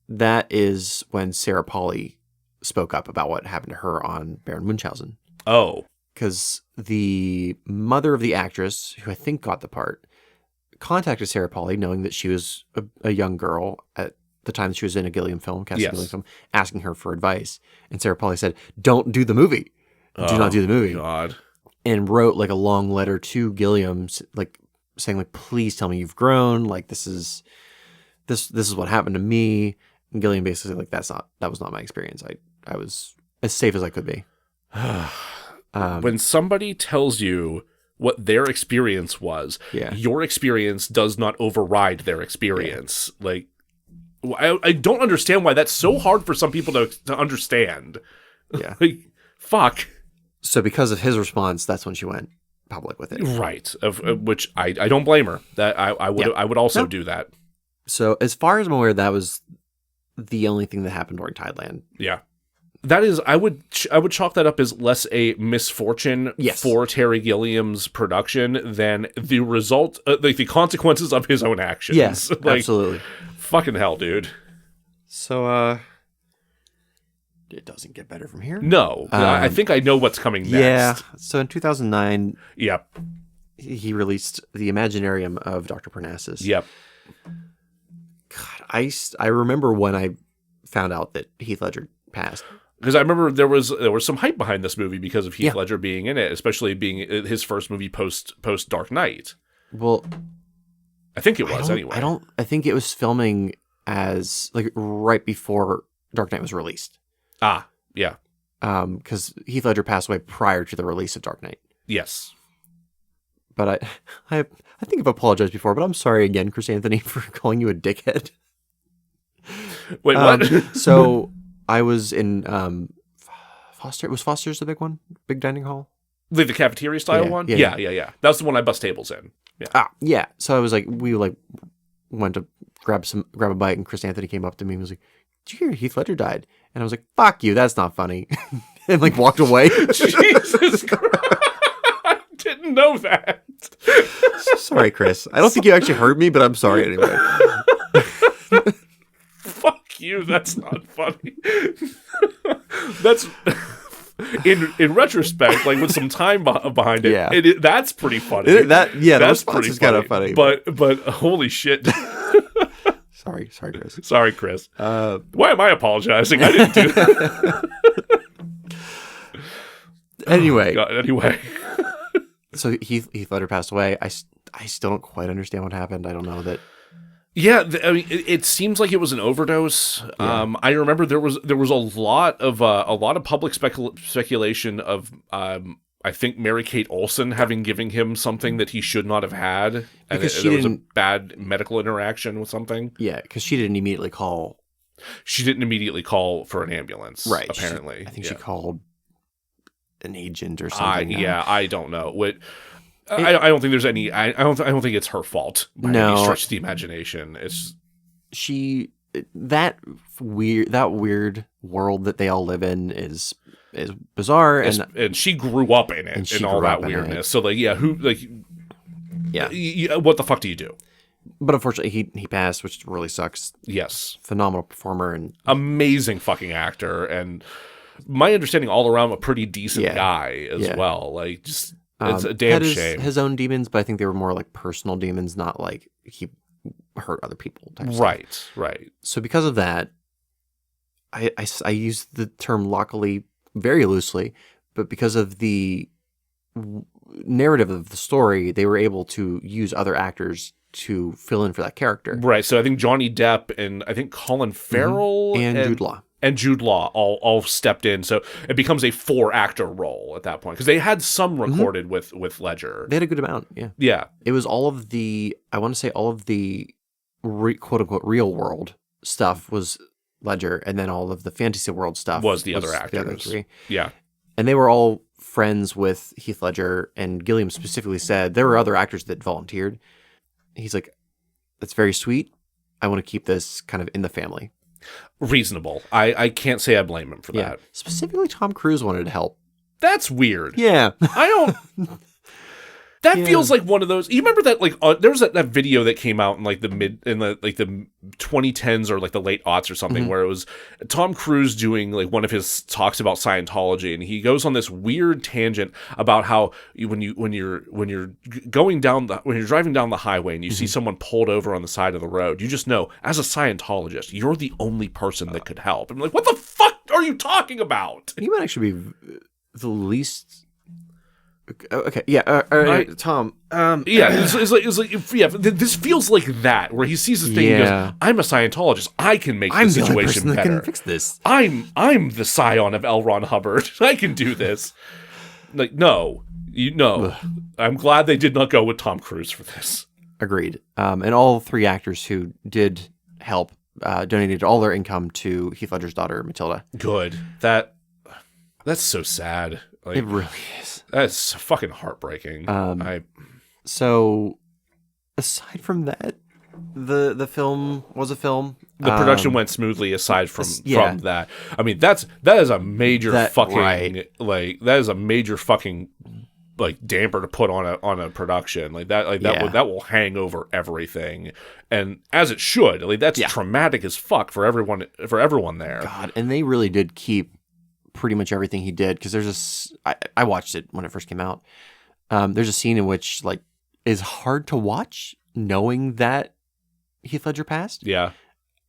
that is when Sarah Polley spoke up about what happened to her on Baron Munchausen. Oh. Because the mother of the actress, who I think got the part, contacted Sarah Polley, knowing that she was a young girl at the time that she was in a Gilliam film, Gilliam film, asking her for advice. And Sarah Polley said, "Don't do the movie. Do not do the movie." God. And wrote like a long letter to Gilliam, like saying, like, "Please tell me you've grown. Like this is what happened to me." And Gilliam basically said, like, that was not my experience. I was as safe as I could be. When somebody tells you what their experience was, your experience does not override their experience. Yeah. Like, I don't understand why that's so hard for some people to understand. Yeah. Like, fuck. So because of his response, that's when she went public with it. Right. Which I don't blame her. That I would also do that. So as far as I'm aware, that was the only thing that happened during Tideland. Yeah. That is, I would chalk that up as less a misfortune for Terry Gilliam's production than the result, like the consequences of his own actions. Yes, absolutely. Fucking hell, dude. So, it doesn't get better from here. No, I think I know what's coming next. Yeah. So in 2009, yep, he released the Imaginarium of Dr. Parnassus. Yep. God, I remember when I found out that Heath Ledger passed. Because I remember there was some hype behind this movie because of Heath Ledger being in it, especially being his first movie post Dark Knight. Well, I think it was anyway. I think it was filming as like right before Dark Knight was released. Ah, yeah. Because Heath Ledger passed away prior to the release of Dark Knight. Yes. But I think I've apologized before, but I'm sorry again, Chris Anthony, for calling you a dickhead. Wait, what? So I was in Foster. Was Foster's the big one? Big dining hall? The cafeteria style one? Yeah. That's the one I bust tables in. Yeah. Yeah. So I was like, we went to grab a bite, and Chris Anthony came up to me and was like, "Did you hear Heath Ledger died?" And I was like, "Fuck you, that's not funny," and like walked away. Jesus Christ! I didn't know that. Sorry, Chris. I don't think you actually heard me, but I'm sorry anyway. Fuck you. That's not funny. That's in retrospect, like with some time behind it. That's pretty funny. That's pretty kind of funny. But holy shit. Sorry, Chris. Sorry, Chris. Why am I apologizing? I didn't do that. Anyway. So Heath Ledger passed away. I still don't quite understand what happened. I don't know that. Yeah, I mean, it seems like it was an overdose. Yeah. I remember there was a lot of public speculation of I think Mary-Kate Olsen having given him something that he should not have had, and there was a bad medical interaction with something. Yeah, because she didn't immediately call. She didn't immediately call for an ambulance. Right. Apparently, I think she called an agent or something. I don't know. I don't think there's any. I don't think it's her fault by any stretch of the imagination. It's that weird world that they all live in is bizarre, and she grew up in it and all that weirdness. So what the fuck do you do? But unfortunately, he passed, which really sucks. Yes, phenomenal performer and amazing fucking actor, and my understanding all around a pretty decent guy as well. Like just. It's a damn shame. His own demons, but I think they were more like personal demons, not like he hurt other people type stuff. Right. So because of that, I use the term luckily very loosely, but because of the narrative of the story, they were able to use other actors to fill in for that character. Right. So I think Johnny Depp and I think Colin Farrell and Jude Law. And Jude Law all stepped in, so it bequemes a 4-actor role at that point because they had some recorded with Ledger. They had a good amount, yeah. Yeah, it was all of the quote unquote real world stuff was Ledger, and then all of the fantasy world stuff was the other actors. The other three. Yeah, and they were all friends with Heath Ledger, and Gilliam specifically said there were other actors that volunteered. He's like, "That's very sweet. I want to keep this kind of in the family." Reasonable. I can't say I blame him for that. Specifically, Tom Cruise wanted to help. That's weird. Yeah. I don't... That feels like one of those... You remember that, like, there was that video that came out in, like, the 2010s or, like, the late aughts or something, where it was Tom Cruise doing, like, one of his talks about Scientology, and he goes on this weird tangent about how when you're driving down the highway and you see someone pulled over on the side of the road, you just know, as a Scientologist, you're the only person that could help. I'm like, what the fuck are you talking about? He might actually be the least... Okay, Tom. This feels like that, where he sees this thing and goes, I'm a Scientologist. I can make the situation better. That can fix this. I'm the scion of L. Ron Hubbard. I can do this. Like, no. I'm glad they did not go with Tom Cruise for this. Agreed. And all 3 actors who did help donated all their income to Heath Ledger's daughter, Matilda. Good. That's so sad. Like, it really is. That's fucking heartbreaking. So, aside from that, the film was a film. The production went smoothly aside from that. I mean, that is a major that is a major fucking like damper to put on a production that will hang over everything, and as it should. Like that's traumatic as fuck for everyone there. God, and they really did keep pretty much everything he did, because there's I watched it when it first came out. There's a scene in which like is hard to watch knowing that Heath Ledger passed. Yeah.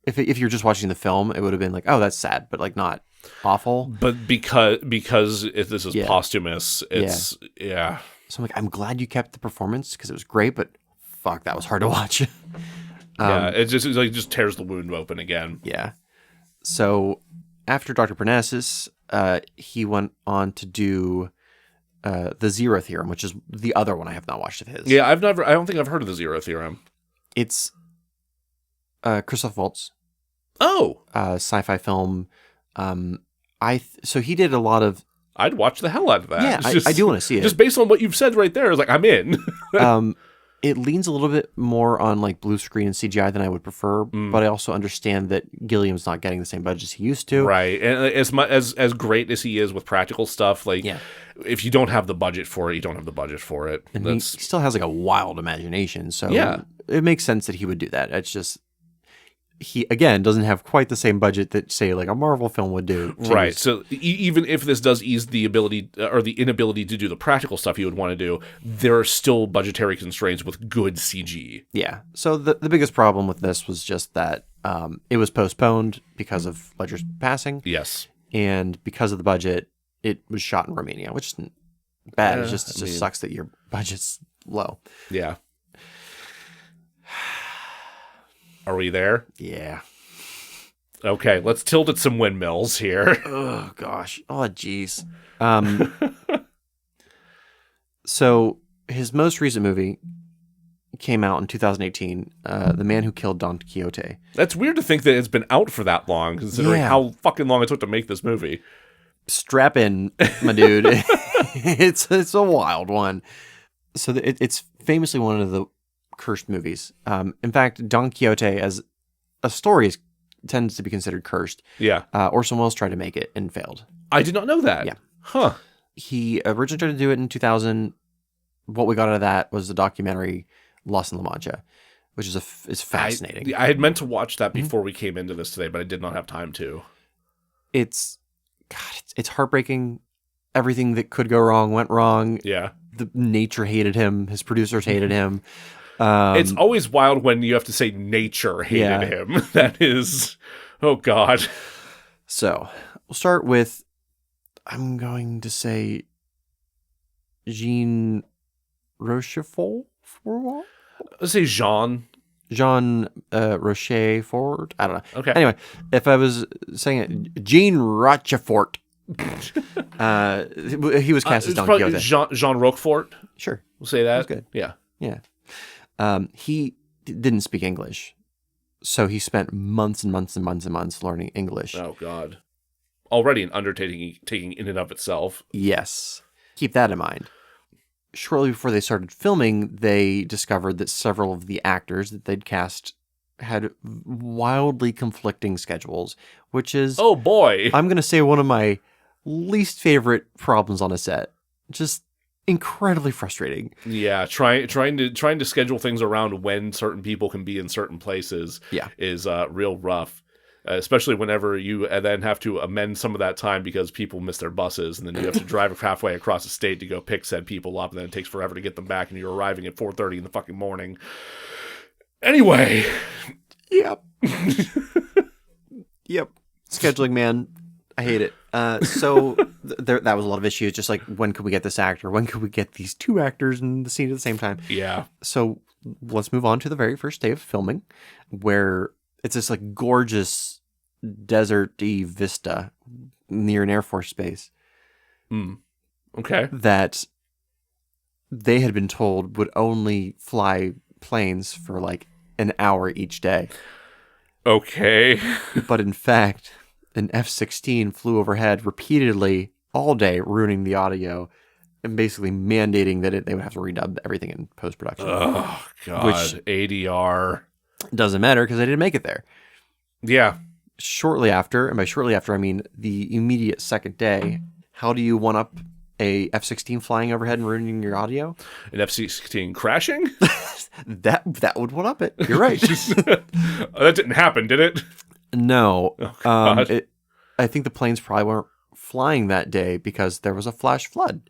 If you're just watching the film, it would have been like, oh, that's sad, but like not awful. But because if this is posthumous, it's So I'm like, I'm glad you kept the performance because it was great, but fuck, that was hard to watch. It just tears the wound open again. Yeah. So after Dr. Parnassus, he went on to do the Zero Theorem, which is the other one I have not watched of his. Yeah, I don't think I've heard of the Zero Theorem. It's Christoph Waltz. Oh, sci-fi film. So he did a lot of. I'd watch the hell out of that. Yeah, I do want to see it. Just based on what you've said right there, like I'm in. It leans a little bit more on like blue screen and CGI than I would prefer, but I also understand that Gilliam's not getting the same budget as he used to. Right, and as great as he is with practical stuff, like if you don't have the budget for it, you don't have the budget for it. And he still has like a wild imagination, so it makes sense that he would do that. It's just he again doesn't have quite the same budget that say like a Marvel film would do. Right. So even if this does ease the ability or the inability to do the practical stuff you would want to do, there are still budgetary constraints with good CG. Yeah. So the biggest problem with this was just that it was postponed because of Ledger's passing. Yes. And because of the budget, it was shot in Romania, which isn't bad. It just sucks that your budget's low. Yeah. Are we there? Yeah. Okay, let's tilt at some windmills here. Oh, gosh. Oh, jeez. So his most recent movie came out in 2018, The Man Who Killed Don Quixote. That's weird to think that it's been out for that long, considering how fucking long it took to make this movie. Strap in, my dude. It's a wild one. So it's famously one of the cursed movies. In fact, Don Quixote as a story tends to be considered cursed. Yeah. Orson Welles tried to make it and failed. I did not know that. Yeah. Huh. He originally tried to do it in 2000. What we got out of that was the documentary Lost In La Mancha, which is fascinating. I had meant to watch that before we came into this today, but I did not have time to. It's heartbreaking. Everything that could go wrong went wrong. Yeah. The nature hated him. His producers hated him. It's always wild when you have to say nature hated him. That is, oh God. So we'll start with, I'm going to say Jean Rochefort. Let's say Jean Rochefort. I don't know. Okay. Anyway, if I was saying it, Jean Rochefort. He was cast as Don Quixote. Jean Roquefort. Sure, We'll say that. That's good. Yeah. Yeah. He didn't speak English, so he spent months and months and months and months learning English. Oh God. Already an undertaking in and of itself. Yes. Keep that in mind. Shortly before they started filming, they discovered that several of the actors that they'd cast had wildly conflicting schedules, which is, oh boy, I'm going to say one of my least favorite problems on a set. Just incredibly frustrating. Yeah, trying to schedule things around when certain people can be in certain places is real rough. Especially whenever you then have to amend some of that time because people miss their buses, and then you have to drive halfway across the state to go pick said people up, and then it takes forever to get them back, and you're arriving at 4:30 in the fucking morning. Anyway. Yep. Yep. Scheduling, man. I hate it. So that was a lot of issues. Just like, when could we get this actor? When could we get these two actors in the scene at the same time? Yeah. So let's move on to the very first day of filming, where it's this like gorgeous desert-y vista near an Air Force base. Okay. That they had been told would only fly planes for like an hour each day. Okay. But in fact, an F-16 flew overhead repeatedly all day, ruining the audio and basically mandating that they would have to redub everything in post-production. Oh, God. ADR. Doesn't matter because I didn't make it there. Yeah. Shortly after, and by shortly after, I mean the immediate second day, how do you one-up a F-16 flying overhead and ruining your audio? An F-16 crashing? That would one-up it. You're right. That didn't happen, did it? No. Oh, God. I think the planes probably weren't flying that day because there was a flash flood.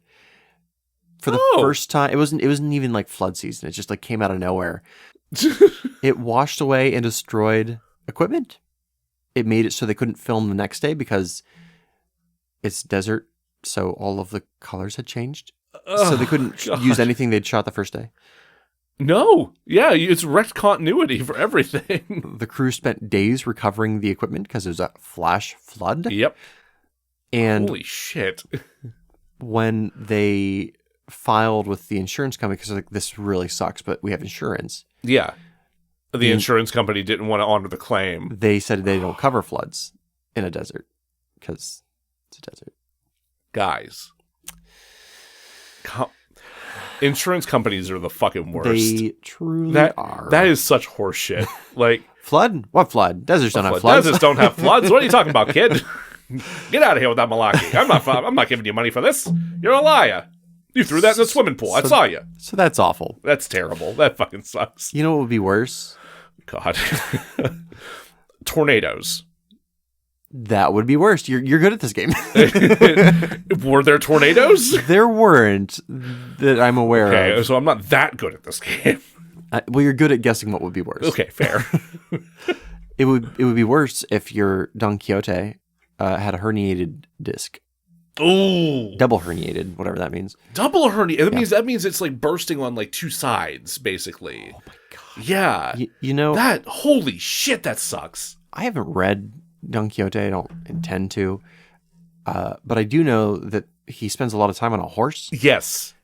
For the first time, it wasn't even like flood season. It just like came out of nowhere. It washed away and destroyed equipment. It made it so they couldn't film the next day because it's desert, so all of the colors had changed. So they couldn't use anything they'd shot the first day. No. Yeah, it's wrecked continuity for everything. The crew spent days recovering the equipment because it was a flash flood. Yep. And holy shit. When they filed with the insurance company, because like, this really sucks, but we have insurance. Yeah. The insurance company didn't want to honor the claim. They said they don't cover floods in a desert because it's a desert. Guys. Insurance companies are the fucking worst. They truly are. That is such horseshit. Like, flood? What flood? Deserts don't have floods. Deserts don't have floods. What are you talking about, kid? Get out of here with that malarkey. I'm not giving you money for this. You're a liar. You threw that in the swimming pool. I saw you. So that's awful. That's terrible. That fucking sucks. You know what would be worse? God. Tornadoes. That would be worse. You're good at this game. Were there tornadoes? There weren't that I'm aware of. Okay, so I'm not that good at this game. Well, you're good at guessing what would be worse. Okay, fair. It would be worse if your Don Quixote had a herniated disc. Ooh. Double herniated, whatever that means. Double herniated. That means it's like bursting on like two sides, basically. Oh my god. Yeah. You know that. Holy shit, that sucks. I haven't read Don Quixote. I don't intend to. But I do know that he spends a lot of time on a horse. Yes.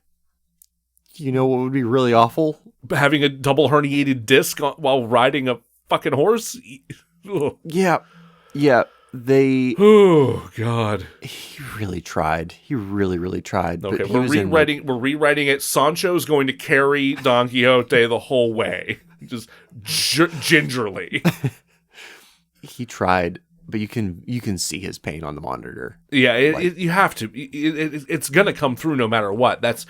You know what would be really awful? Having a double herniated disc while riding a fucking horse? Ugh. Yeah. Oh god. He really tried. He really, really tried. Okay, but we're rewriting it. Sancho's going to carry Don Quixote the whole way. Just gingerly. He tried, but you can see his pain on the monitor. Yeah, you have to. It's gonna come through no matter what. That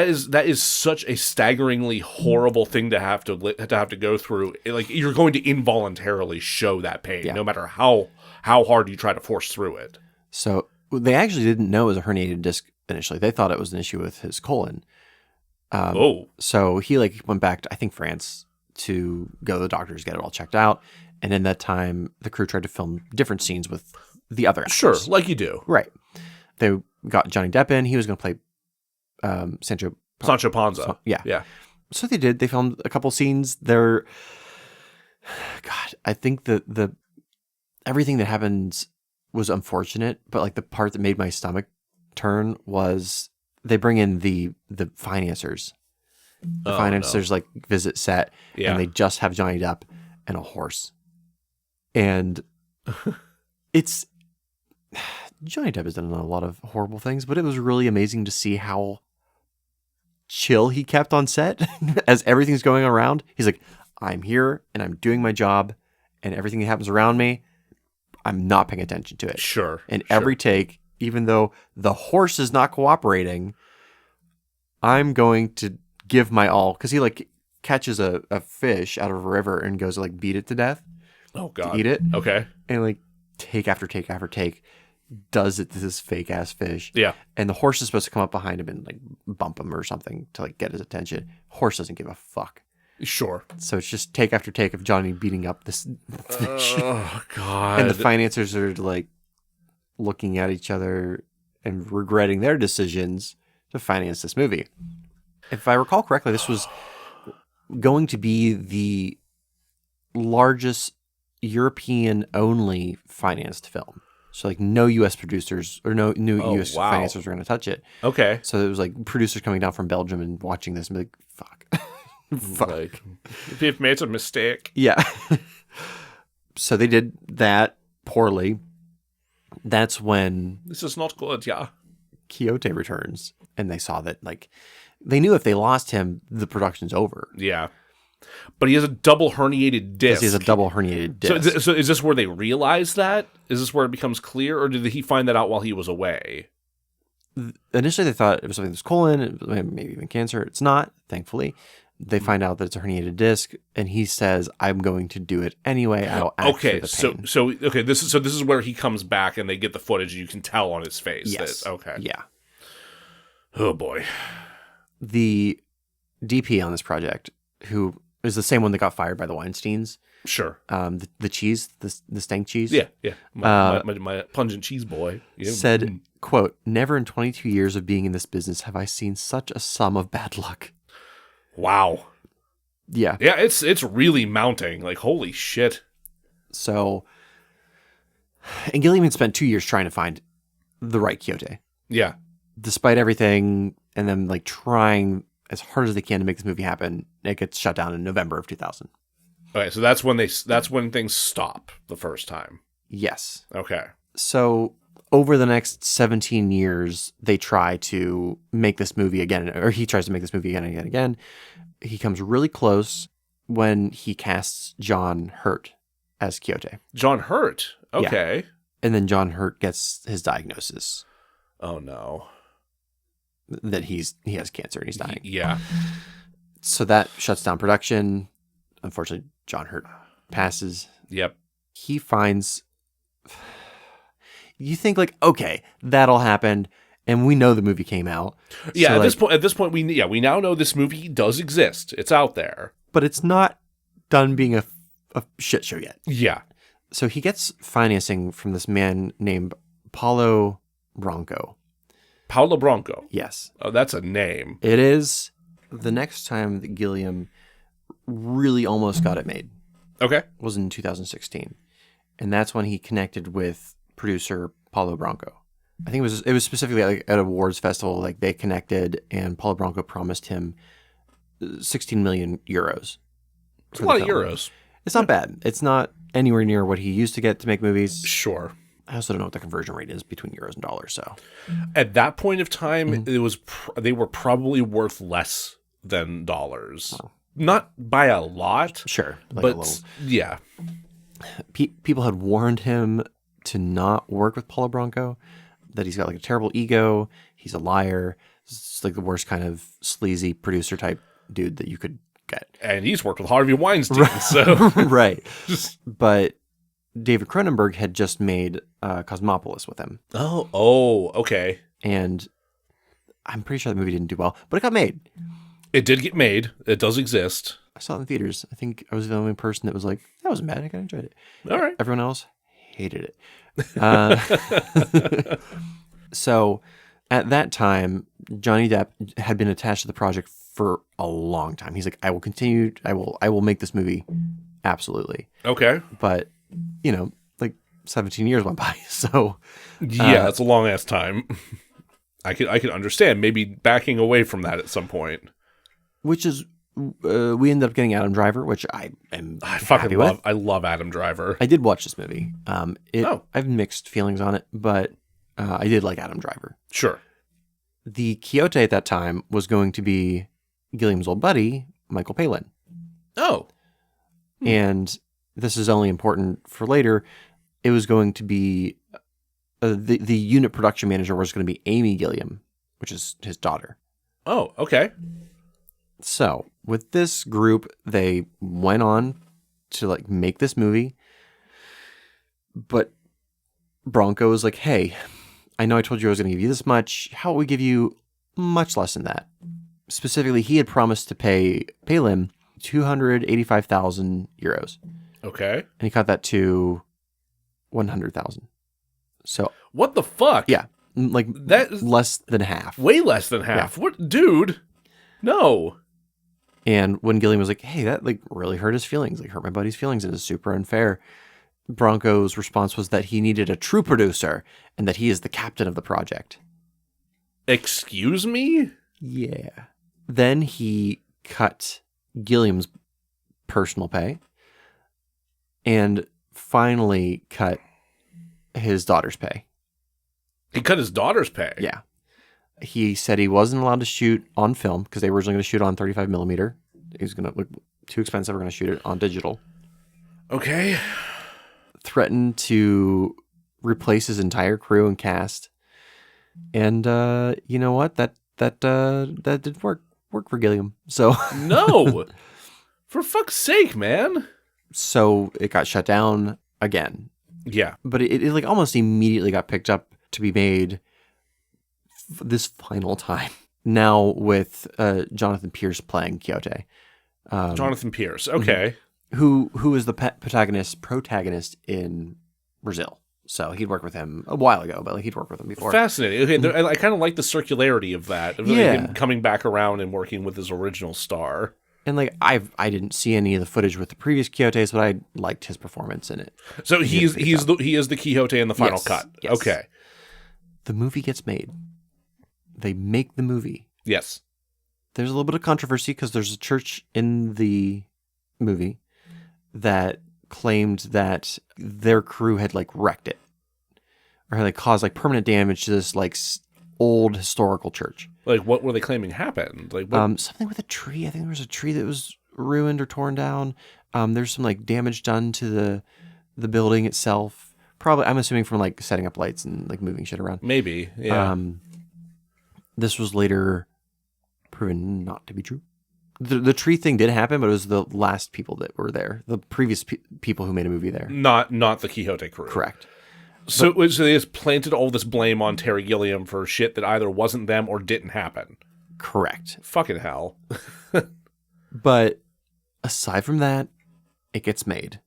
is such a staggeringly horrible thing to have to go through. Like, you're going to involuntarily show that pain, no matter how hard you try to force through it. So they actually didn't know it was a herniated disc initially. They thought it was an issue with his colon. So he went back to, I think, France to go to the doctors, get it all checked out. And in that time, the crew tried to film different scenes with the other actors. Sure, like you do. Right. They got Johnny Depp in. He was going to play Sancho Panza. Yeah. So they did. They filmed a couple scenes. God, I think the everything that happens was unfortunate, but like the part that made my stomach turn was they bring in the financiers. The financiers visit set, and they just have Johnny Depp and a horse. And it's Johnny Depp has done a lot of horrible things, but it was really amazing to see how chill he kept on set as everything's going around. He's like, I'm here and I'm doing my job, and everything that happens around me, I'm not paying attention to it. Sure. And every take, even though the horse is not cooperating, I'm going to give my all. Because he catches a fish out of a river and goes to beat it to death. Oh god. To eat it. Okay. And take after take after take does it to this fake ass fish. Yeah. And the horse is supposed to come up behind him and bump him or something to get his attention. Horse doesn't give a fuck. Sure. So it's just take after take of Johnny beating up this fish. Oh god. And the financiers are looking at each other and regretting their decisions to finance this movie. If I recall correctly, this was going to be the largest European-only financed film. So no U.S. producers or no new U.S. financiers were going to touch it. Okay. So it was producers coming down from Belgium and watching this and be like, fuck. Fuck. We've made a mistake. Yeah. So they did that poorly. That's when... This is not good, yeah. Quixote returns. And they saw that, they knew if they lost him, the production's over. Yeah. But he has a double herniated disc. He has a double herniated disc. So is this where they realize that? Is this where it becomes clear, or did he find that out while he was away? Initially, they thought it was something that was colon, maybe even cancer. It's not, thankfully. They find out that it's a herniated disc, and he says, "I'm going to do it anyway. I'll act for the pain." This is where he comes back, and they get the footage. You can tell on his face. Yes. Okay. Yeah. Oh boy. The DP on this project, who is the same one that got fired by the Weinsteins. Sure. The cheese, the stank cheese. Yeah. My pungent cheese boy said, "Quote: Never in 22 years of being in this business have I seen such a sum of bad luck." Wow. Yeah. Yeah, it's really mounting. Like, holy shit. So, and Gilliam had spent 2 years trying to find the right Quixote. Yeah. Despite everything, and then like trying as hard as they can to make this movie happen, it gets shut down in November of 2000. Okay, so that's when things stop the first time. Yes. Okay. So over the next 17 years, they try to make this movie again, or he tries to make this movie again and again and again. He comes really close when he casts John Hurt as Quixote. John Hurt? Okay. Yeah. And then John Hurt gets his diagnosis. Oh, no. That he has cancer and he's dying. Yeah. So that shuts down production. Unfortunately, John Hurt passes. Yep. He finds... You think like, okay, that'll happen, and we know the movie came out. Yeah, so at this point, we now know this movie does exist. It's out there, but it's not done being a shit show yet. Yeah. So he gets financing from this man named Paolo Branco. Paolo Branco. Yes. Oh, that's a name. It is. The next time that Gilliam really almost got it made. Okay. Was in 2016, and that's when he connected with producer Paolo Branco. I think it was specifically like at awards festival, like they connected, and Paolo Branco promised him 16 million euros. It's a lot of euros. It's not bad. It's not anywhere near what he used to get to make movies. Sure. I also don't know what the conversion rate is between euros and dollars. So at that point of time, it was they were probably worth less than dollars. Oh. Not by a lot. Sure. Like but a little... yeah. People had warned him to not work with Paolo Branco, that he's got like a terrible ego, he's a liar, it's like the worst kind of sleazy producer type dude that you could get. And he's worked with Harvey Weinstein, so... Right. But David Cronenberg had just made Cosmopolis with him. Oh, okay. And I'm pretty sure the movie didn't do well, but it got made. It did get made. It does exist. I saw it in theaters. I think I was the only person that was like, that wasn't bad, I kind of enjoyed it. All right. Everyone else hated it. So at that time, Johnny Depp had been attached to the project for a long time. He's like, I will continue. I will make this movie. Absolutely. Okay. But, like 17 years went by. So yeah, that's a long ass time. I could understand maybe backing away from that at some point. Which is, we ended up getting Adam Driver, which I fucking love. I love Adam Driver. I did watch this movie. I have mixed feelings on it, but I did like Adam Driver. Sure. The Quixote at that time was going to be Gilliam's old buddy, Michael Palin. Oh. And this is only important for later. It was going to be, the unit production manager was going to be Amy Gilliam, which is his daughter. Oh, okay. So with this group, they went on to like make this movie. But Branco was like, hey, I know I told you I was going to give you this much. How about we give you much less than that? Specifically, he had promised to pay Palin 285,000 euros. Okay. And he cut that to 100,000. So what the fuck? Yeah. Like that is less than half. Way less than half. Yeah. What, dude? No. And when Gilliam was like, hey, that like really hurt his feelings, like hurt my buddy's feelings, it is super unfair. Branco's response was that he needed a true producer and that he is the captain of the project. Excuse me? Yeah. Then he cut Gilliam's personal pay and finally cut his daughter's pay. He cut his daughter's pay? Yeah. He said he wasn't allowed to shoot on film because they were originally going to shoot on 35 millimeter. He was going to too expensive. We're going to shoot it on digital. Okay. Threatened to replace his entire crew and cast. And you know what? That did work for Gilliam. So No. For fuck's sake, man. So it got shut down again. Yeah. But it like almost immediately got picked up to be made this final time. Now with Jonathan Pierce playing Quixote. Jonathan Pierce. Okay. Who is the protagonist in Brazil. So he'd worked with him a while ago, but like he'd worked with him before. Fascinating. Okay, I kind of like the circularity of that. Of him coming back around and working with his original star. And like I didn't see any of the footage with the previous Quixotes, but I liked his performance in it. So he is the Quixote in the final cut. Yes. Okay. The movie gets made. They make the movie. Yes. There's a little bit of controversy because there's a church in the movie that claimed that their crew had like wrecked it or had like caused like permanent damage to this like old historical church. Like what were they claiming happened? Like what? Something with a tree. I think there was a tree that was ruined or torn down. There's some like damage done to the building itself. Probably, I'm assuming from like setting up lights and like moving shit around. Maybe, yeah. This was later proven not to be true. The tree thing did happen, but it was the last people that were there. The previous people who made a movie there. Not the Quixote crew. Correct. So they just planted all this blame on Terry Gilliam for shit that either wasn't them or didn't happen. Correct. Fucking hell. But aside from that, it gets made.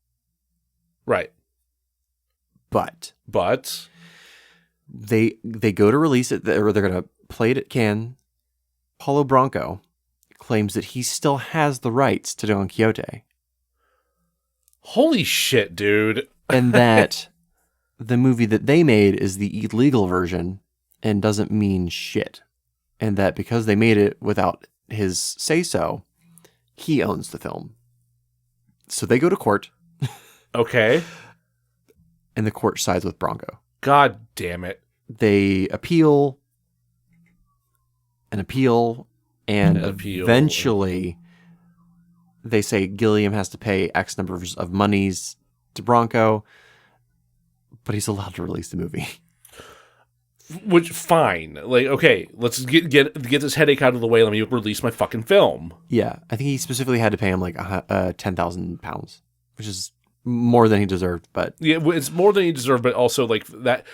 Right. But they go to release it, or they're going to play it at Cannes. Paolo Branco claims that he still has the rights to Don Quixote. Holy shit, dude. And that the movie that they made is the illegal version and doesn't mean shit. And that because they made it without his say-so, he owns the film. So they go to court. Okay. And the court sides with Branco. God damn it. They appeal and eventually they say Gilliam has to pay X numbers of monies to Branco, but he's allowed to release the movie. Which, fine. Like, okay, let's get this headache out of the way. Let me release my fucking film. Yeah, I think he specifically had to pay him like £10,000, which is more than he deserved. But yeah, it's more than he deserved, but also like that.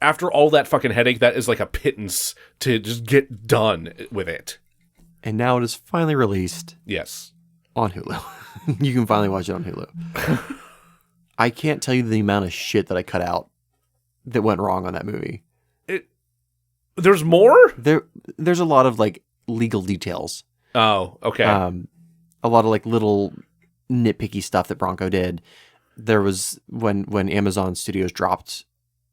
After all that fucking headache, that is like a pittance to just get done with it. And now it is finally released. Yes, on Hulu. You can finally watch it on Hulu. I can't tell you the amount of shit that I cut out that went wrong on that movie. There's more? There's a lot of like legal details. Oh, okay. A lot of like little nitpicky stuff that Branco did. There was when Amazon Studios dropped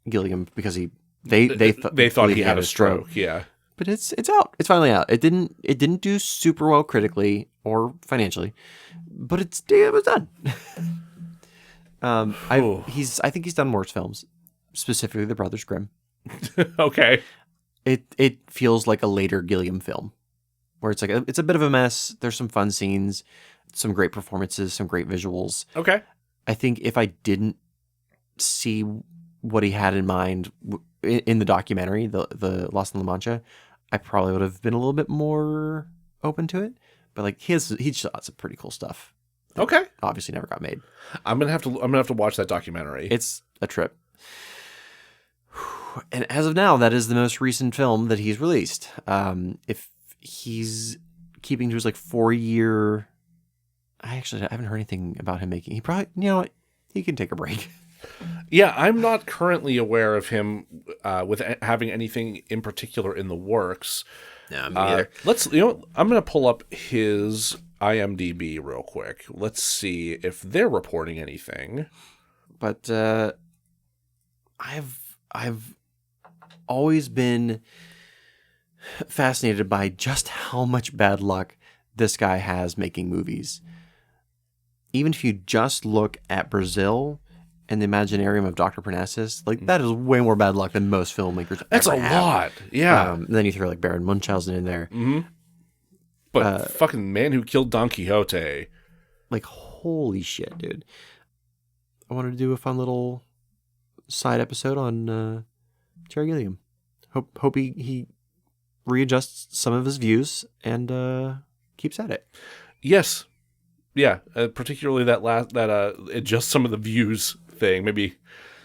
Gilliam because they thought he had a stroke. Yeah. But it's out. It's finally out. It didn't do super well critically or financially, but it was done. I think he's done worse films, specifically the Brothers Grimm. Okay. It feels like a later Gilliam film, where it's like it's a bit of a mess. There's some fun scenes, some great performances, some great visuals. Okay. I think if I didn't see what he had in mind in the documentary, the Lost in La Mancha, I probably would have been a little bit more open to it. But like he shot some pretty cool stuff. Okay. Obviously never got made. I'm gonna have to watch that documentary. It's a trip. And as of now, that is the most recent film that he's released. If he's keeping to his like 4-year, I haven't heard anything about him making. He probably, he can take a break. Yeah, I'm not currently aware of him with having anything in particular in the works. No, me neither. I'm going to pull up his IMDb real quick. Let's see if they're reporting anything. But I've always been fascinated by just how much bad luck this guy has making movies. Even if you just look at Brazil and the Imaginarium of Dr. Parnassus, like that is way more bad luck than most filmmakers. That's a lot. Yeah. Then you throw like Baron Munchausen in there. Mm-hmm. But fucking Man Who Killed Don Quixote. Like, holy shit, dude. I wanted to do a fun little side episode on Terry Gilliam. Hope he readjusts some of his views and keeps at it. Yes. Yeah, particularly that adjust some of the views thing. Maybe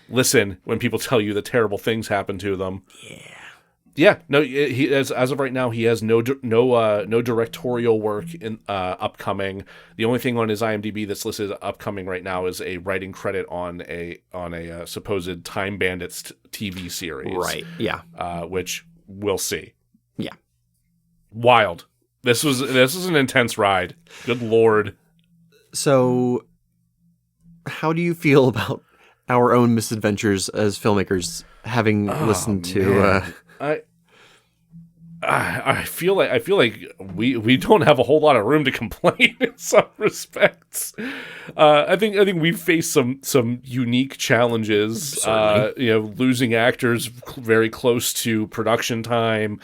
listen when people tell you that terrible things happen to them. Yeah. No. He as of right now, he has no directorial work in upcoming. The only thing on his IMDb that's listed upcoming right now is a writing credit on a supposed Time Bandits TV series. Right. Yeah. Which we'll see. Yeah. Wild. This was an intense ride. Good Lord. So, how do you feel about our own misadventures as filmmakers, having listened to? I feel like we don't have a whole lot of room to complain in some respects. I think we faced some unique challenges. Losing actors very close to production time,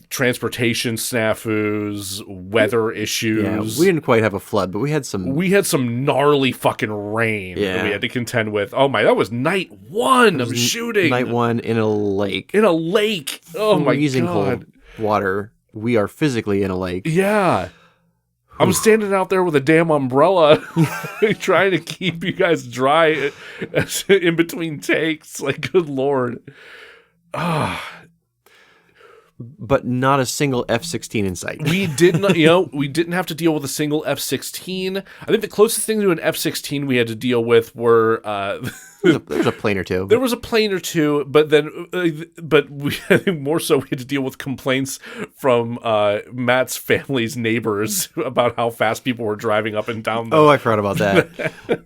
transportation snafus, weather issues. Yeah, we didn't quite have a flood, but we had some. We had some gnarly fucking rain that we had to contend with. Oh my, that was night one of shooting. Night one in a lake. Oh my god. Cold water. We are physically in a lake. Yeah. I'm standing out there with a damn umbrella trying to keep you guys dry in between takes. Like, good Lord. But not a single F-16 in sight. We didn't, we didn't have to deal with a single F-16. I think the closest thing to an F-16 we had to deal with were there was a plane or two. There was a plane or two, but then, I think more so we had to deal with complaints from Matt's family's neighbors about how fast people were driving up and down. I forgot about that.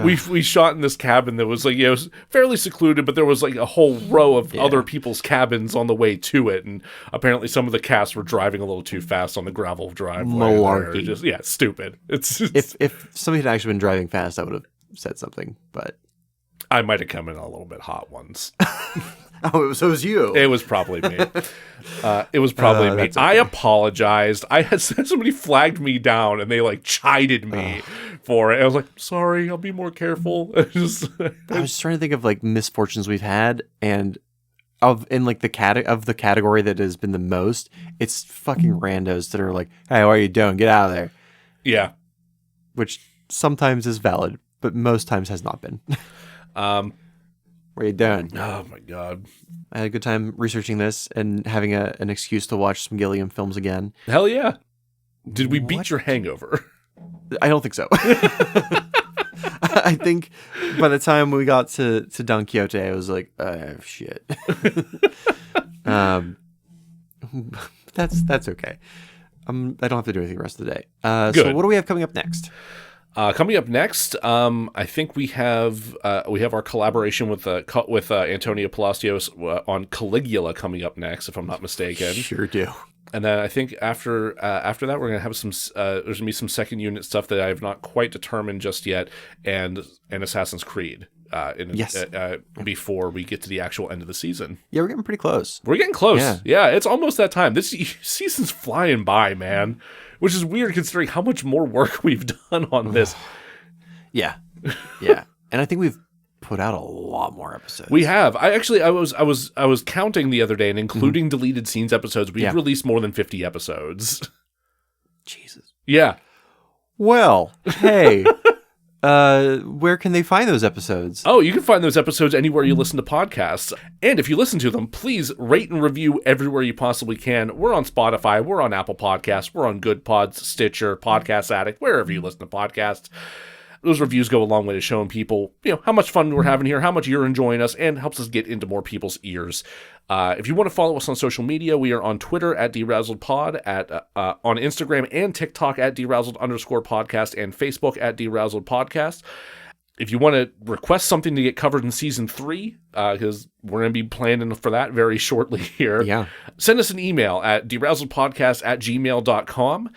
We shot in this cabin that was it was fairly secluded, but there was like a whole row of other people's cabins on the way to it, and apparently some of the cast were driving a little too fast on the gravel driveway. Malarkey. Just stupid. It's if somebody had actually been driving fast, I would have said something, but I might have come in a little bit hot once. So it was you. It was probably me. Me. Okay. I apologized. I had somebody flagged me down, and they chided me for it. I was like, sorry, I'll be more careful. I was trying to think of misfortunes we've had, and the category that has been the most, it's fucking randos that are like, hey, what are you doing? Get out of there. Yeah. Which sometimes is valid, but most times has not been. What are you doing? Oh my god. I had a good time researching this and having an excuse to watch some Gilliam films again. Hell yeah. Did we beat your hangover? I don't think so. I think by the time we got to Don Quixote, I was like, shit. That's okay. I don't have to do anything the rest of the day. So what do we have coming up next? Coming up next, I think we have our collaboration with Antonio Palacios on Caligula coming up next, if I'm not mistaken. Sure do. And then I think after that, we're gonna have some. There's gonna be some second unit stuff that I have not quite determined just yet, and Assassin's Creed. Before we get to the actual end of the season. Yeah, we're getting pretty close. We're getting close. Yeah, it's almost that time. This season's flying by, man. Which is weird considering how much more work we've done on this. Yeah. And I think we've put out a lot more episodes. We have. I was counting the other day, and including deleted scenes episodes, we've released more than 50 episodes. Jesus. Yeah. Well, hey. Where can they find those episodes? Oh, you can find those episodes anywhere you listen to podcasts. And if you listen to them, please rate and review everywhere you possibly can. We're on Spotify, we're on Apple Podcasts, we're on Good Pods, Stitcher, Podcast Addict, wherever you listen to podcasts. Those reviews go a long way to showing people, how much fun we're having here, how much you're enjoying us, and helps us get into more people's ears. If you want to follow us on social media, we are on Twitter at DeRazzledPod, on Instagram and TikTok at DeRazzled_podcast, and Facebook at DeRazzledPodcast. If you want to request something to get covered in season 3, because we're going to be planning for that very shortly here, send us an email at derazzledpodcast@gmail.com.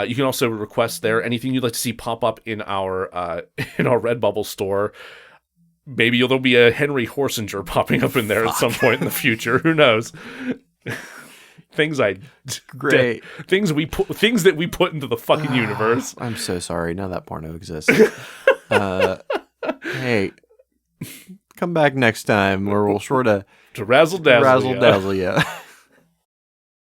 You can also request there anything you'd like to see pop up in our Redbubble store. Maybe there'll be a Henry Horsinger popping up in there at some point in the future. Who knows? things Great. things that we put into the fucking universe. I'm so sorry. Now that porno exists. Hey, come back next time where we'll sort of To razzle dazzle. dazzle, yeah.